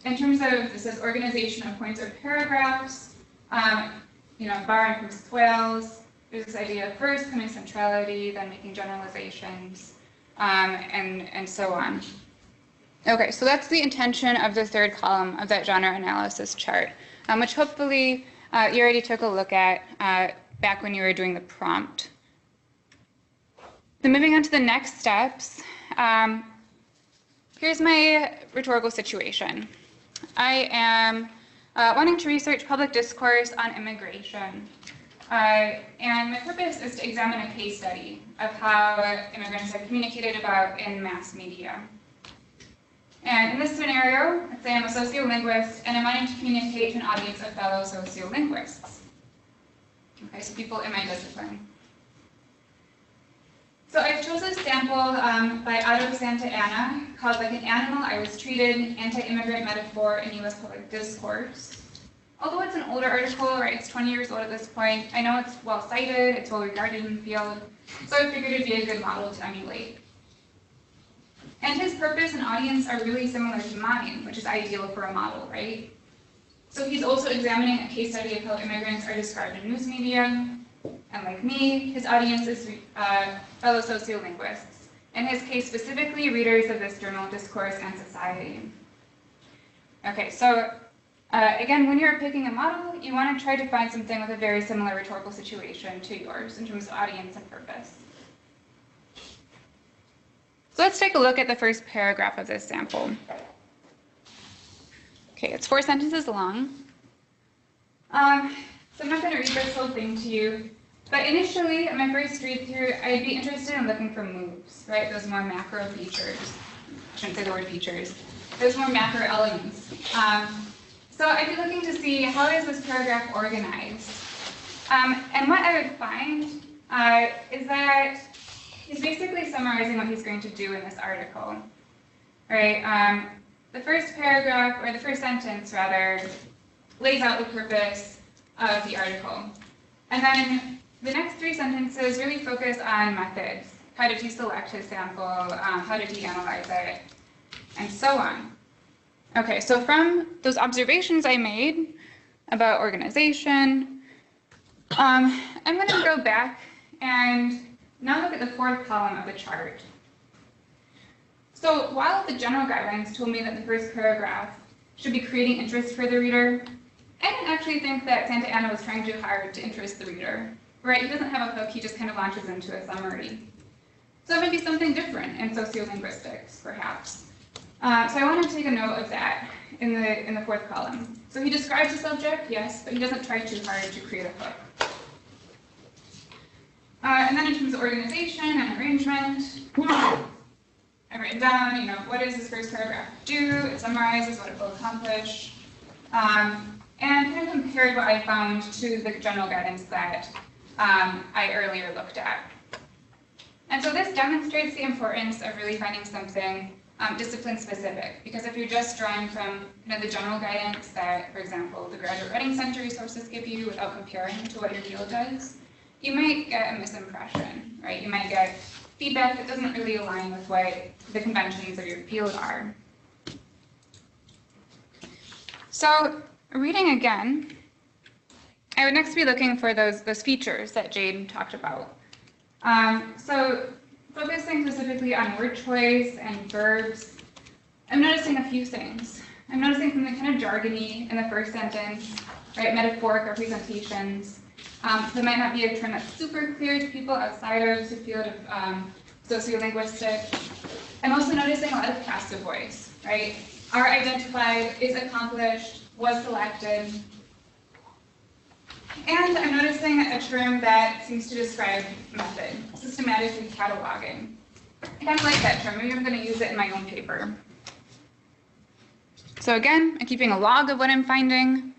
In terms of, this is organization of points or paragraphs, borrowing from Swales, there's this idea of first claiming centrality, then making generalizations, and so on. Okay, so that's the intention of the third column of that genre analysis chart, which hopefully you already took a look at back when you were doing the prompt. Then moving on to the next steps, here's my rhetorical situation. I am wanting to research public discourse on immigration. And my purpose is to examine a case study of how immigrants are communicated about in mass media. And in this scenario, let's say I'm a sociolinguist and I'm wanting to communicate to an audience of fellow sociolinguists. Okay, so people in my discipline. So I've chosen a sample by Otto Santa Anna called Like an Animal I Was Treated, Anti-Immigrant Metaphor in U.S. Public Discourse. although it's an older article, right, it's 20 years old at this point, I know it's well cited, it's well regarded in the field, so I figured it'd be a good model to emulate. And his purpose and audience are really similar to mine, which is ideal for a model, right? So he's also examining a case study of how immigrants are described in news media, and like me, his audience is fellow sociolinguists. In his case specifically, readers of this journal, Discourse and Society. Okay, so again, when you're picking a model, you want to try to find something with a very similar rhetorical situation to yours in terms of audience and purpose. So let's take a look at the first paragraph of this sample. Okay, it's 4 sentences long. So I'm not going to read this whole thing to you, but initially, in my first read through, I'd be interested in looking for moves, right? Those more macro features. I shouldn't say the word features. Those more macro elements. So I'd be looking to see how is this paragraph organized. And what I would find is that he's basically summarizing what he's going to do in this article, right? The first paragraph, or the first sentence rather, lays out the purpose of the article. And then the next 3 sentences really focus on methods. How did he select his sample? How did he analyze it? And so on. Okay, so from those observations I made about organization, I'm going to go back and now look at the 4th column of the chart. So while the general guidelines told me that the first paragraph should be creating interest for the reader, I didn't actually think that Santa Anna was trying too hard to interest the reader, right? He doesn't have a hook, he just kind of launches into a summary. So that might be something different in sociolinguistics, perhaps. So I want to take a note of that in the 4th column. So he describes the subject, yes, but he doesn't try too hard to create a hook. And then in terms of organization and arrangement, I've written down, what does this first paragraph do? It summarizes what it will accomplish. And kind of compared what I found to the general guidance that I earlier looked at. And so this demonstrates the importance of really finding something discipline-specific, because if you're just drawing from the general guidance that, for example, the Graduate Writing Center resources give you without comparing to what your field does, you might get a misimpression, right? You might get feedback that doesn't really align with what the conventions of your field are. So, reading again, I would next be looking for those features that Jade talked about. So focusing specifically on word choice and verbs, I'm noticing a few things. I'm noticing something kind of jargony in the first sentence, right? Metaphoric representations. That might not be a term that's super clear to people outside of the field of sociolinguistics. I'm also noticing a lot of passive voice, right? Are identified, is accomplished, was selected. And I'm noticing a term that seems to describe method, systematically cataloging. I kind of like that term. Maybe I'm going to use it in my own paper. So again, I'm keeping a log of what I'm finding.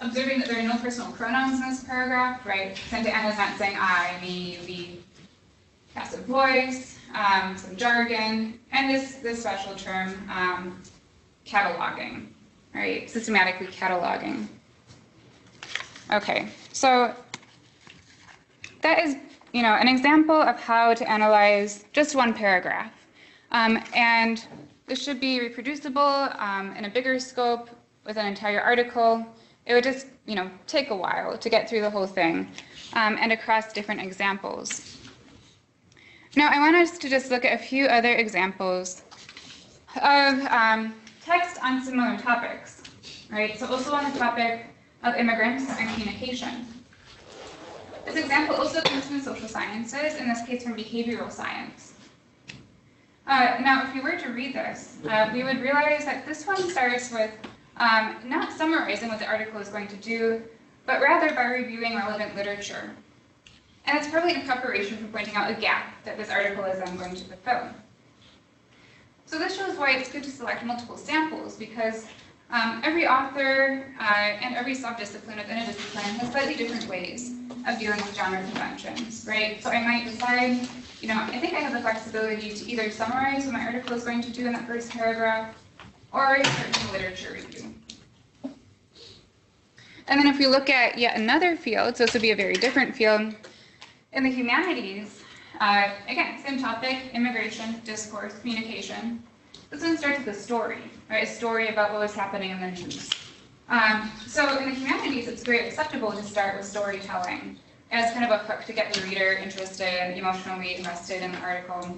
Observing that there are no personal pronouns in this paragraph, right? Santa Anna's not saying I, me, we. Passive voice, some jargon, and this special term, cataloging, right? Systematically cataloging. Okay, so that is, an example of how to analyze just one paragraph. And this should be reproducible in a bigger scope with an entire article. It would just, take a while to get through the whole thing and across different examples. Now, I want us to just look at a few other examples of text on similar topics, right? So also on the topic of immigrants and communication. This example also comes from social sciences, in this case from behavioral science. Now, if you were to read this, we would realize that this one starts with not summarizing what the article is going to do, but rather by reviewing relevant literature. And it's probably in preparation for pointing out a gap that this article is then going to fulfill. So this shows why it's good to select multiple samples, because every author and every subdiscipline within a discipline has slightly different ways of dealing with genre conventions, right? So I might decide, I think I have the flexibility to either summarize what my article is going to do in that first paragraph, or start doing literature review. And then if we look at yet another field, so this would be a very different field, in the humanities, again, same topic, immigration, discourse, communication. This one starts with a story, right? A story about what was happening in the news. So in the humanities, it's very acceptable to start with storytelling as kind of a hook to get the reader interested, emotionally invested in the article.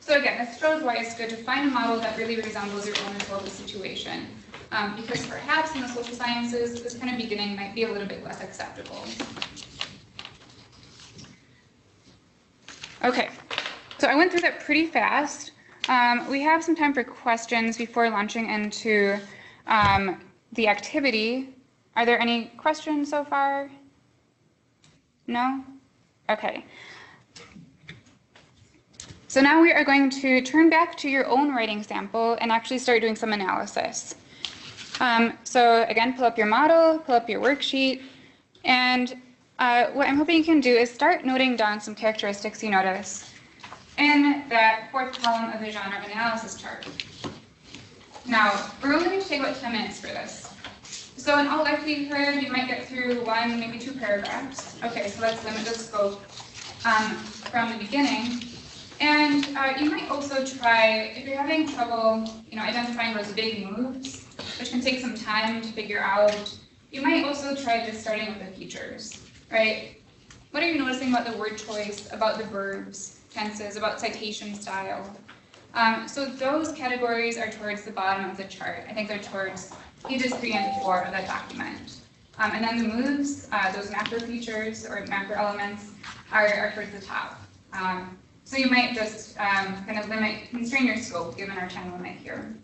So again, this shows why it's good to find a model that really resembles your own rhetorical situation. Because perhaps in the social sciences, this kind of beginning might be a little bit less acceptable. Okay, so I went through that pretty fast. We have some time for questions before launching into the activity. Are there any questions so far? No? Okay. So now we are going to turn back to your own writing sample and actually start doing some analysis. So again, pull up your model, pull up your worksheet, and what I'm hoping you can do is start noting down some characteristics you notice in that fourth column of the genre analysis chart. Now, we're only going to take about 10 minutes for this. So in all likelihood, you might get through 1, maybe 2 paragraphs. Okay, so let's limit the scope from the beginning. And you might also try, if you're having trouble, identifying those big moves, which can take some time to figure out, you might also try just starting with the features, right? What are you noticing about the word choice, about the verbs, tenses, about citation style? So those categories are towards the bottom of the chart. I think they're towards pages 3 and 4 of that document. And then the moves, those macro features or macro elements are towards the top. So you might just kind of constrain your scope given our time limit here.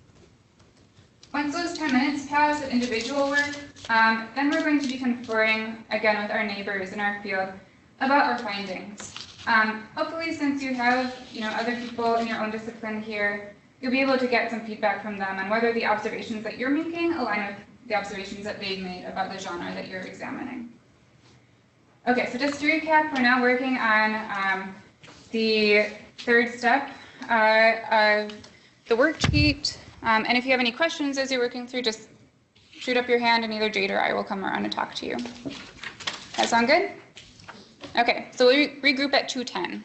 Once those 10 minutes pass of individual work, then we're going to be conferring again with our neighbors in our field about our findings. Hopefully, since you have other people in your own discipline here, you'll be able to get some feedback from them on whether the observations that you're making align with the observations that they've made about the genre that you're examining. Okay, so just to recap, we're now working on the third step of the worksheet. And if you have any questions as you're working through, just shoot up your hand and either Jade or I will come around and talk to you. That sound good? Okay, so we'll regroup at 2:10.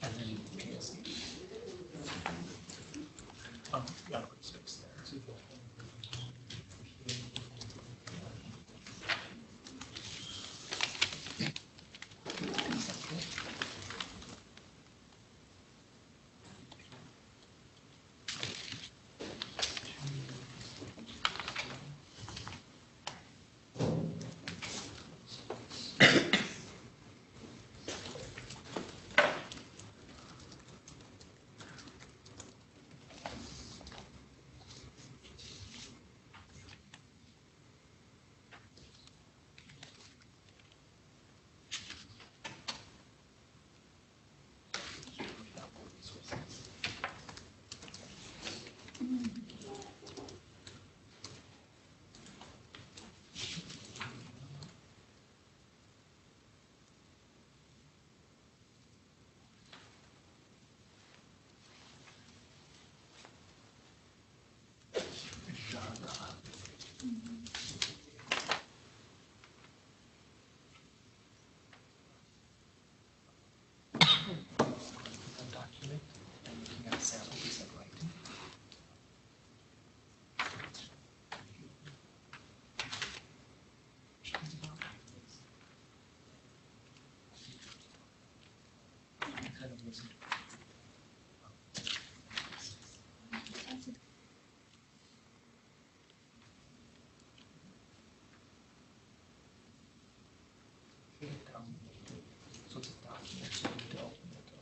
And then gotta put space there. Document and looking at a sample piece of writing. Kind of listen to so it's a document, so you need to open it up.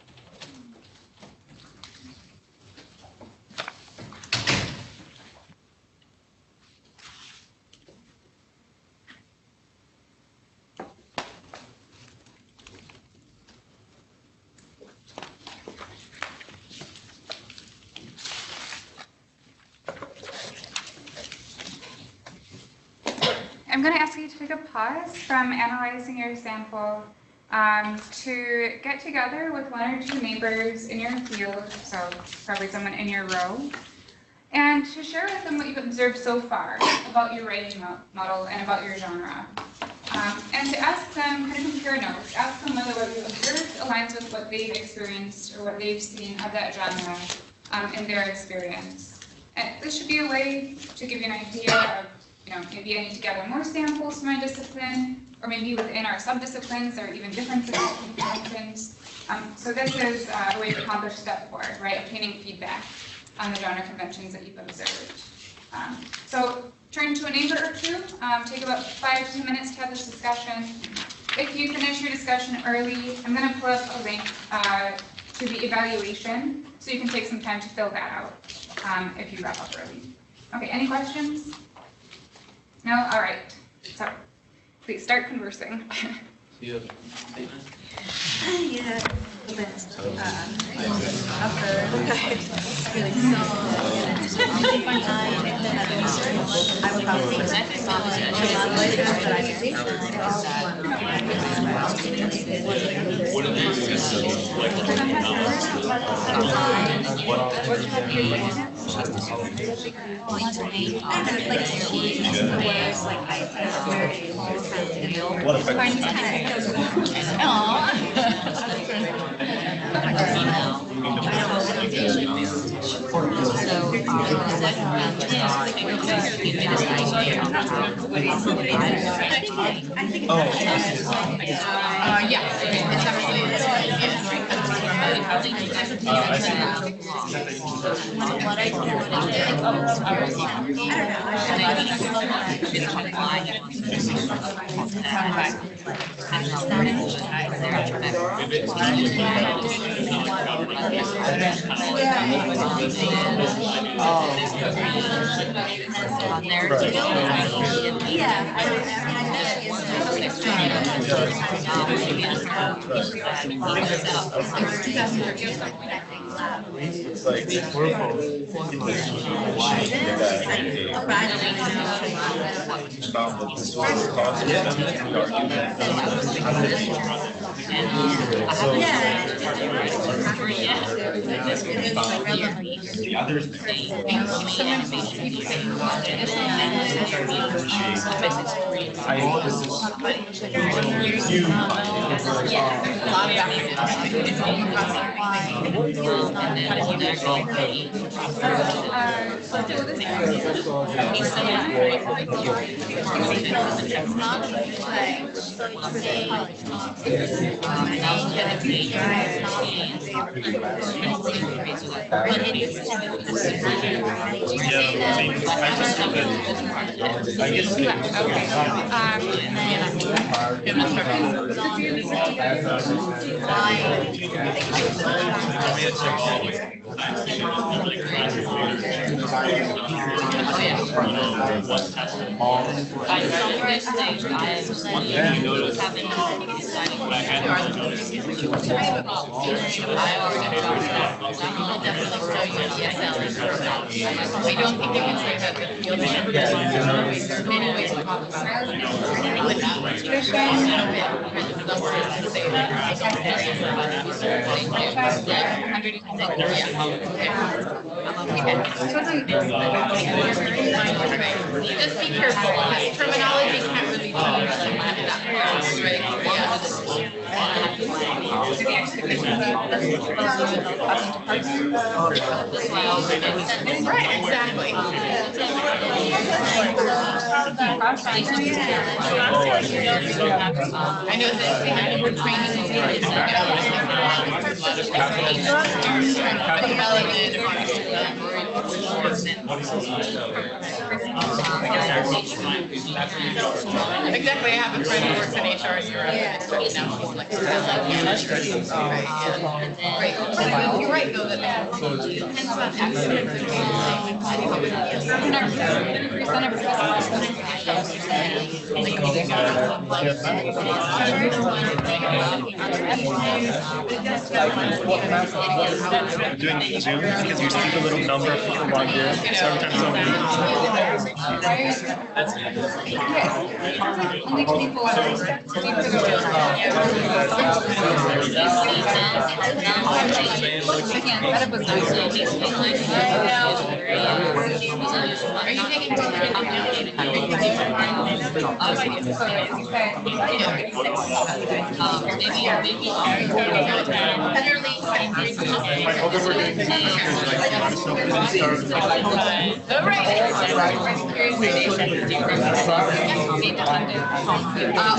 I'm going to ask you to take a pause from analyzing your sample to get together with one or two neighbors in your field, so probably someone in your row, and to share with them what you've observed so far about your writing model and about your genre. And to ask them, kind of compare notes, ask them whether what you've observed aligns with what they've experienced or what they've seen of that genre in their experience. And this should be a way to give you an idea of, maybe I need to gather more samples from my discipline, or maybe within our subdisciplines there are even differences between disciplines. So this is a way to accomplish step 4, right? Obtaining feedback on the genre conventions that you've observed. So turn to a neighbor or two, take about 5 to 10 minutes to have this discussion. If you finish your discussion early, I'm going to pull up a link to the evaluation, so you can take some time to fill that out if you wrap up early. Okay, any questions? No? All right. So please start conversing. Do you have a statement? Yeah, a bit. After feeling so I would probably languages that I speak. What are these What Yeah, it's actually, Just be careful, because terminology can't really change like right, exactly. I know that we're training exactly. I have a friend who works in HR in Europe, and it's now she's like, right. You're right, though, that depends on accidents and Doing Zoom because you see the little number of people logged in. So every time somebody are you taking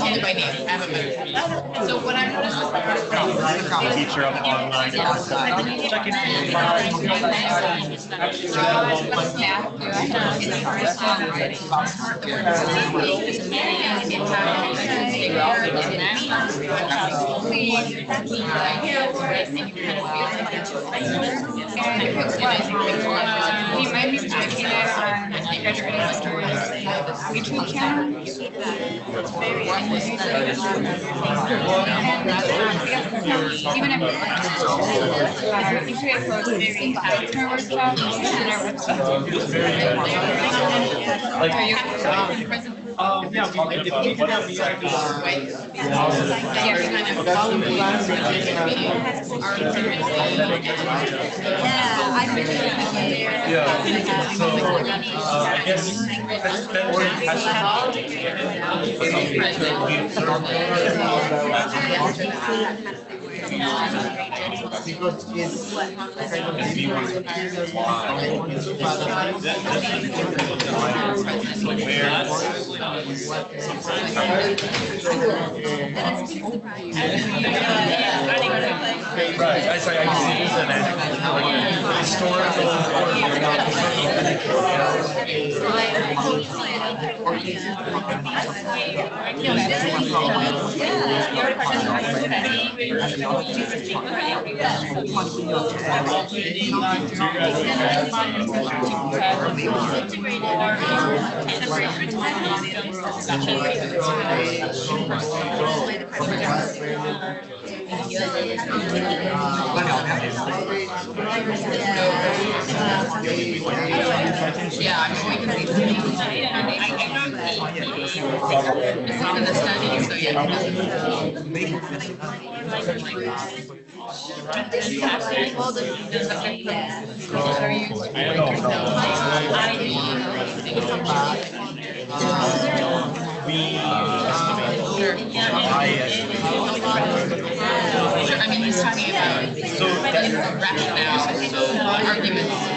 only by name. I haven't met. So what I noticed teacher up online. Checking We might be checking it on the graduating stories YouTube channel. Even if we create for very customer workshops and our website. yeah, we did have the Right, I see this and Yeah, I mean, we can see. It's not in the study, so yeah. Sure, I mean, he's talking about rationale, so arguments.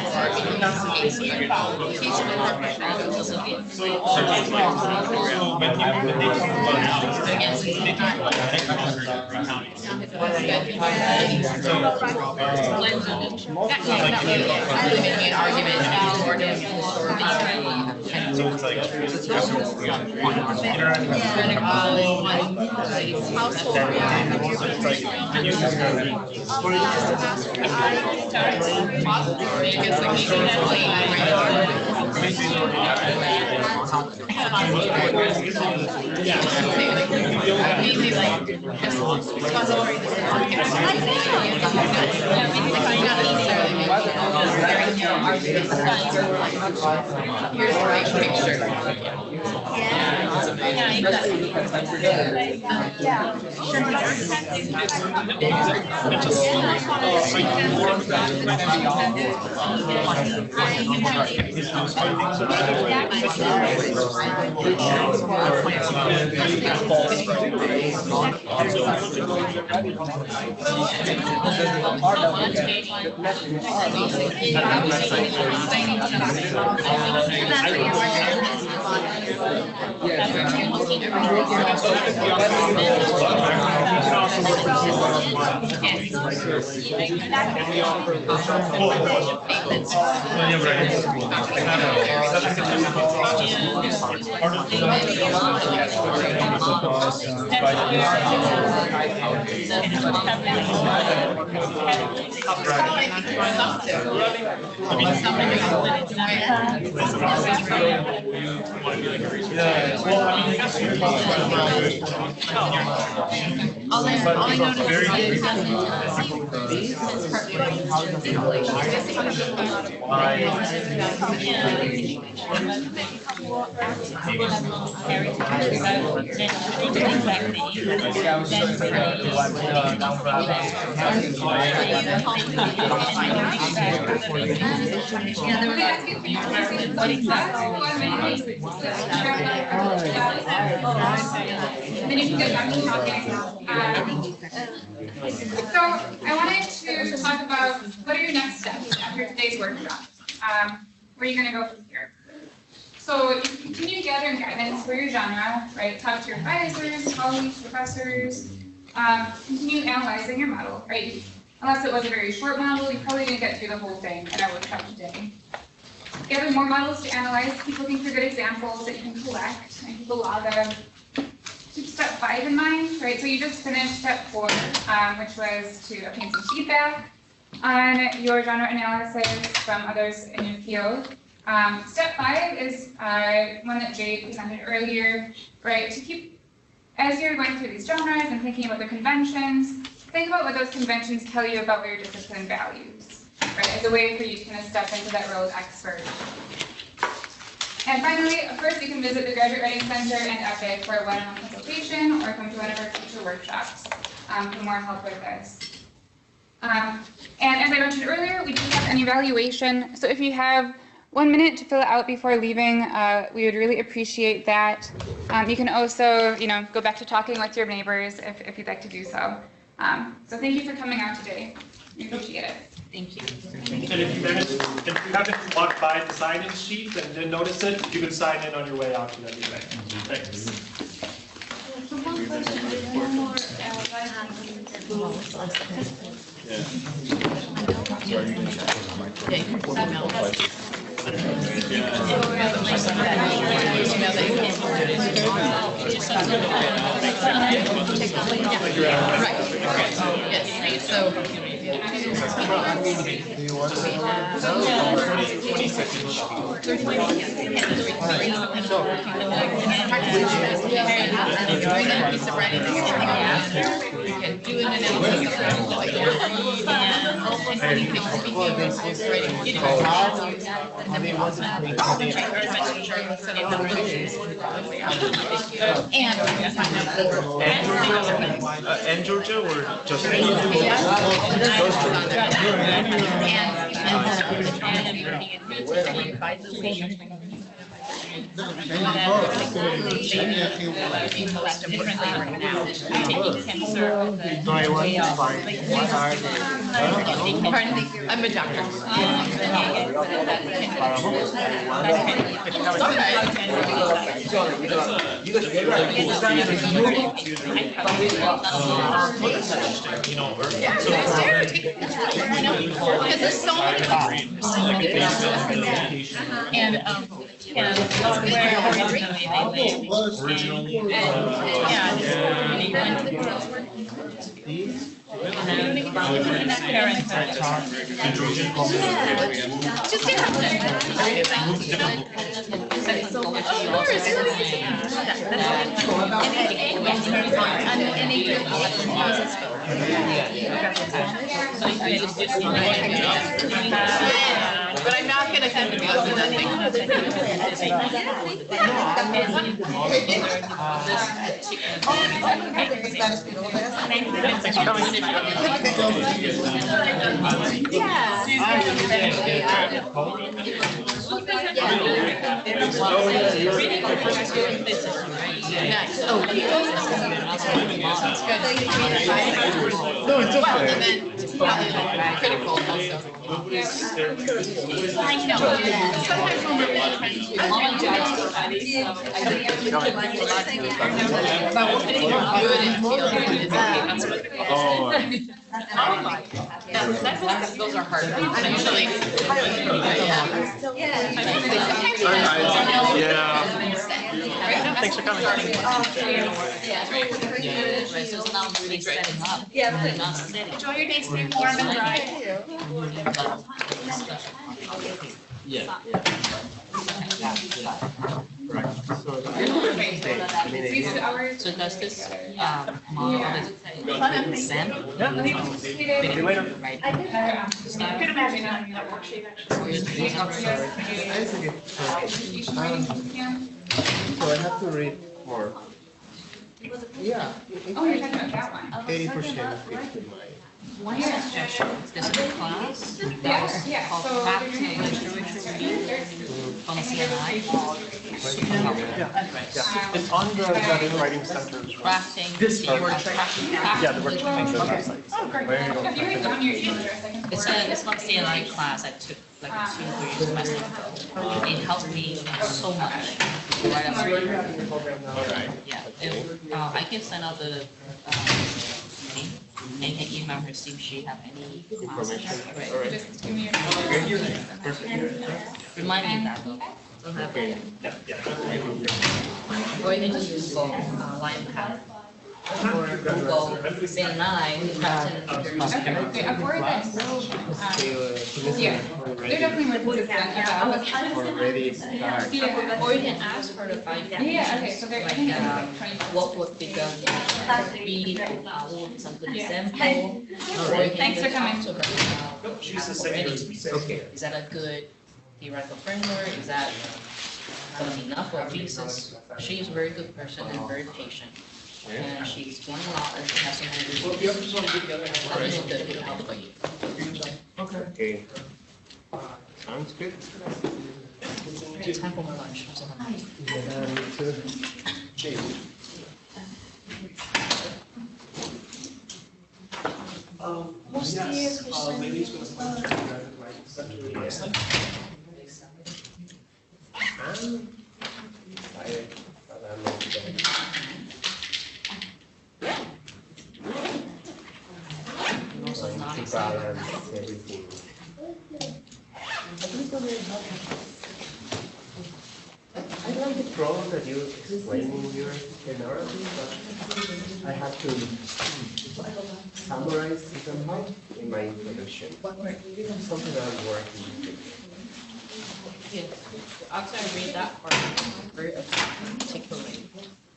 Here's the right picture. All I noticed then you can get back to talking. So I wanted to talk about what are your next steps after today's workshop? Where are you going to go from here? So you continue gathering guidance for your genre, right? Talk to your advisors, colleagues, professors. Continue analyzing your model, right? Unless it was a very short model, you probably didn't get through the whole thing in our workshop today. Gather more models to analyze. Keep looking for good examples that you can collect and keep a log of. Keep step 5 in mind, right? So you just finished step 4, which was to obtain some feedback on your genre analysis from others in your field. Step 5 is one that Jay presented earlier, right? To keep, as you're going through these genres and thinking about the conventions, think about what those conventions tell you about what your discipline values, right? As a way for you to kind of step into that role of expert. And finally, of course, you can visit the Graduate Writing Center and EPPIC for a one-on-one consultation or come to one of our future workshops for more help with this. And as I mentioned earlier, we do have an evaluation. So if you have 1 minute to fill it out before leaving, we would really appreciate that. You can also, go back to talking with your neighbors if you'd like to do so. So thank you for coming out today. We appreciate it. Thank you. And if you happen to walk by the sign-in sheet and didn't notice it, you can sign in on your way out to that event. Thanks. So one question, one more. And Georgia or just I'm a doctor. Because there's so many and where originally they just but I'm not going to come to the other thing. No, it's okay. Critical also. I know. Sometimes when we're those are hard. Usually. Thanks for coming. Enjoy your day, stay warm and dry. Yeah. So does this model Sam? See you later. I could imagine having that worksheet actually. So I have to read more. Yeah. Oh, you're talking about that one. 80% of This is a class Yeah, yeah, called so Practical Literature from CNI. Yeah, it's on the writing center. Crafting. Yeah, the workshop on the website. Oh, great. Have you written down your email address? I can It's from CNI class I took like 2-3 semesters ago. It helped me so much. Right after. Yeah, I can send out the name and can email her see if she have any information. Right. just give me your. Remind me that though. Okay. Or you can just Google line path. Or Google CNI crafting. Okay, I've worded this. Yeah, they're definitely more consistent about. Already start. Yeah. Or you can ask her to find. Yeah, okay, so they're. Like what would be the speed, what would be some good example. Or you can Thanks for even coming. talk to her about already. Okay. Is that a good theoretical framework? Is that enough for a thesis? She is a very good person and very patient. And she's learned a lot and she has so many resources. I think that could help for you. Okay. Sounds good. Time for my lunch. I'm so hungry. We'll see you. And also not To excited. balance everything. I like the problem that you explain in your narrative, but I have to summarize it somehow in my introduction. Something that I'm working with. Yeah, after I read that part, very articulate,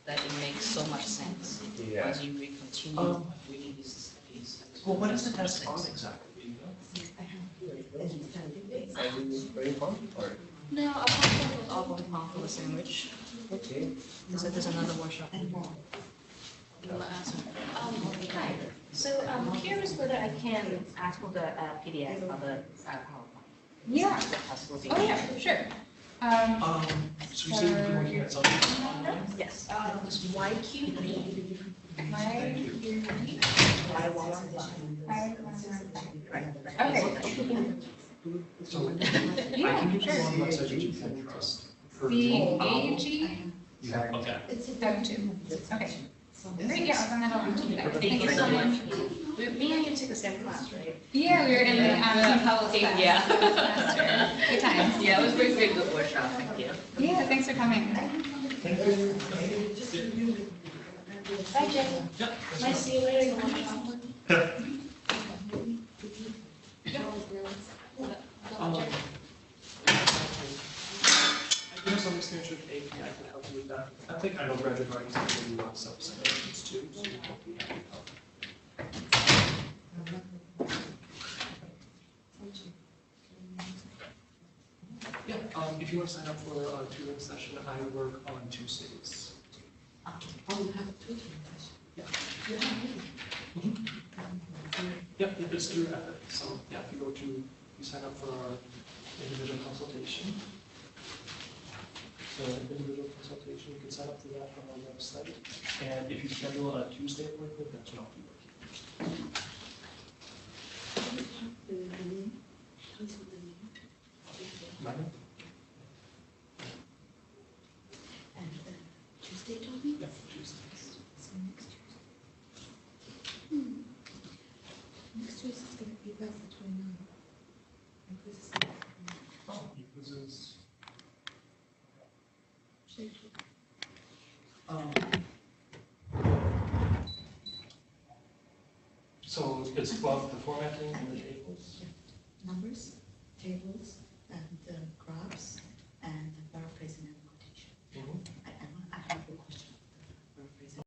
that it makes so much sense. Yeah. As you continue reading these. Well, what is the test on exactly? Do you know? Are you very fun or? No, I can't with all of half of a sandwich. Okay. There's another workshop. Hi, so I'm curious whether I can ask for the PDF of the PowerPoint. Yeah. Is that possible? Oh, yeah, sure. So you said you're looking at something? Yes. YQB. Okay. So I Yeah, can give you sure. one message that you can just. The AG Okay. 72. Okay. Great, yeah, I'll send that over to you guys. Thank you so much. Me and you took the same class, right? Yeah, we were in the public class. Yeah. last semester. Good times. Yeah, it was very, very good workshop, thank you. Yeah, thanks for coming. Bye, Jay. Might see you later. You want to talk? I do have some experience with AP, I can help you with that. I think I know graduate writing is maybe not subsections too, so you might be happy to help. Yeah, if you want to sign up for a tutoring session, I work on Tuesdays. Yeah. Mhm. Yep, it's through EPPIC. So yeah, if you sign up for our individual consultation. So individual consultation, you can sign up for that on our website. And if you schedule a Tuesday appointment, that's when I'll be working. Mine? Tuesday, Toby? Yeah, Tuesdays. Next Tuesday's gonna be about the 29th. My quiz is Oh, your quizzes. So it's about the formatting and the tables? numbers, tables, and graphs,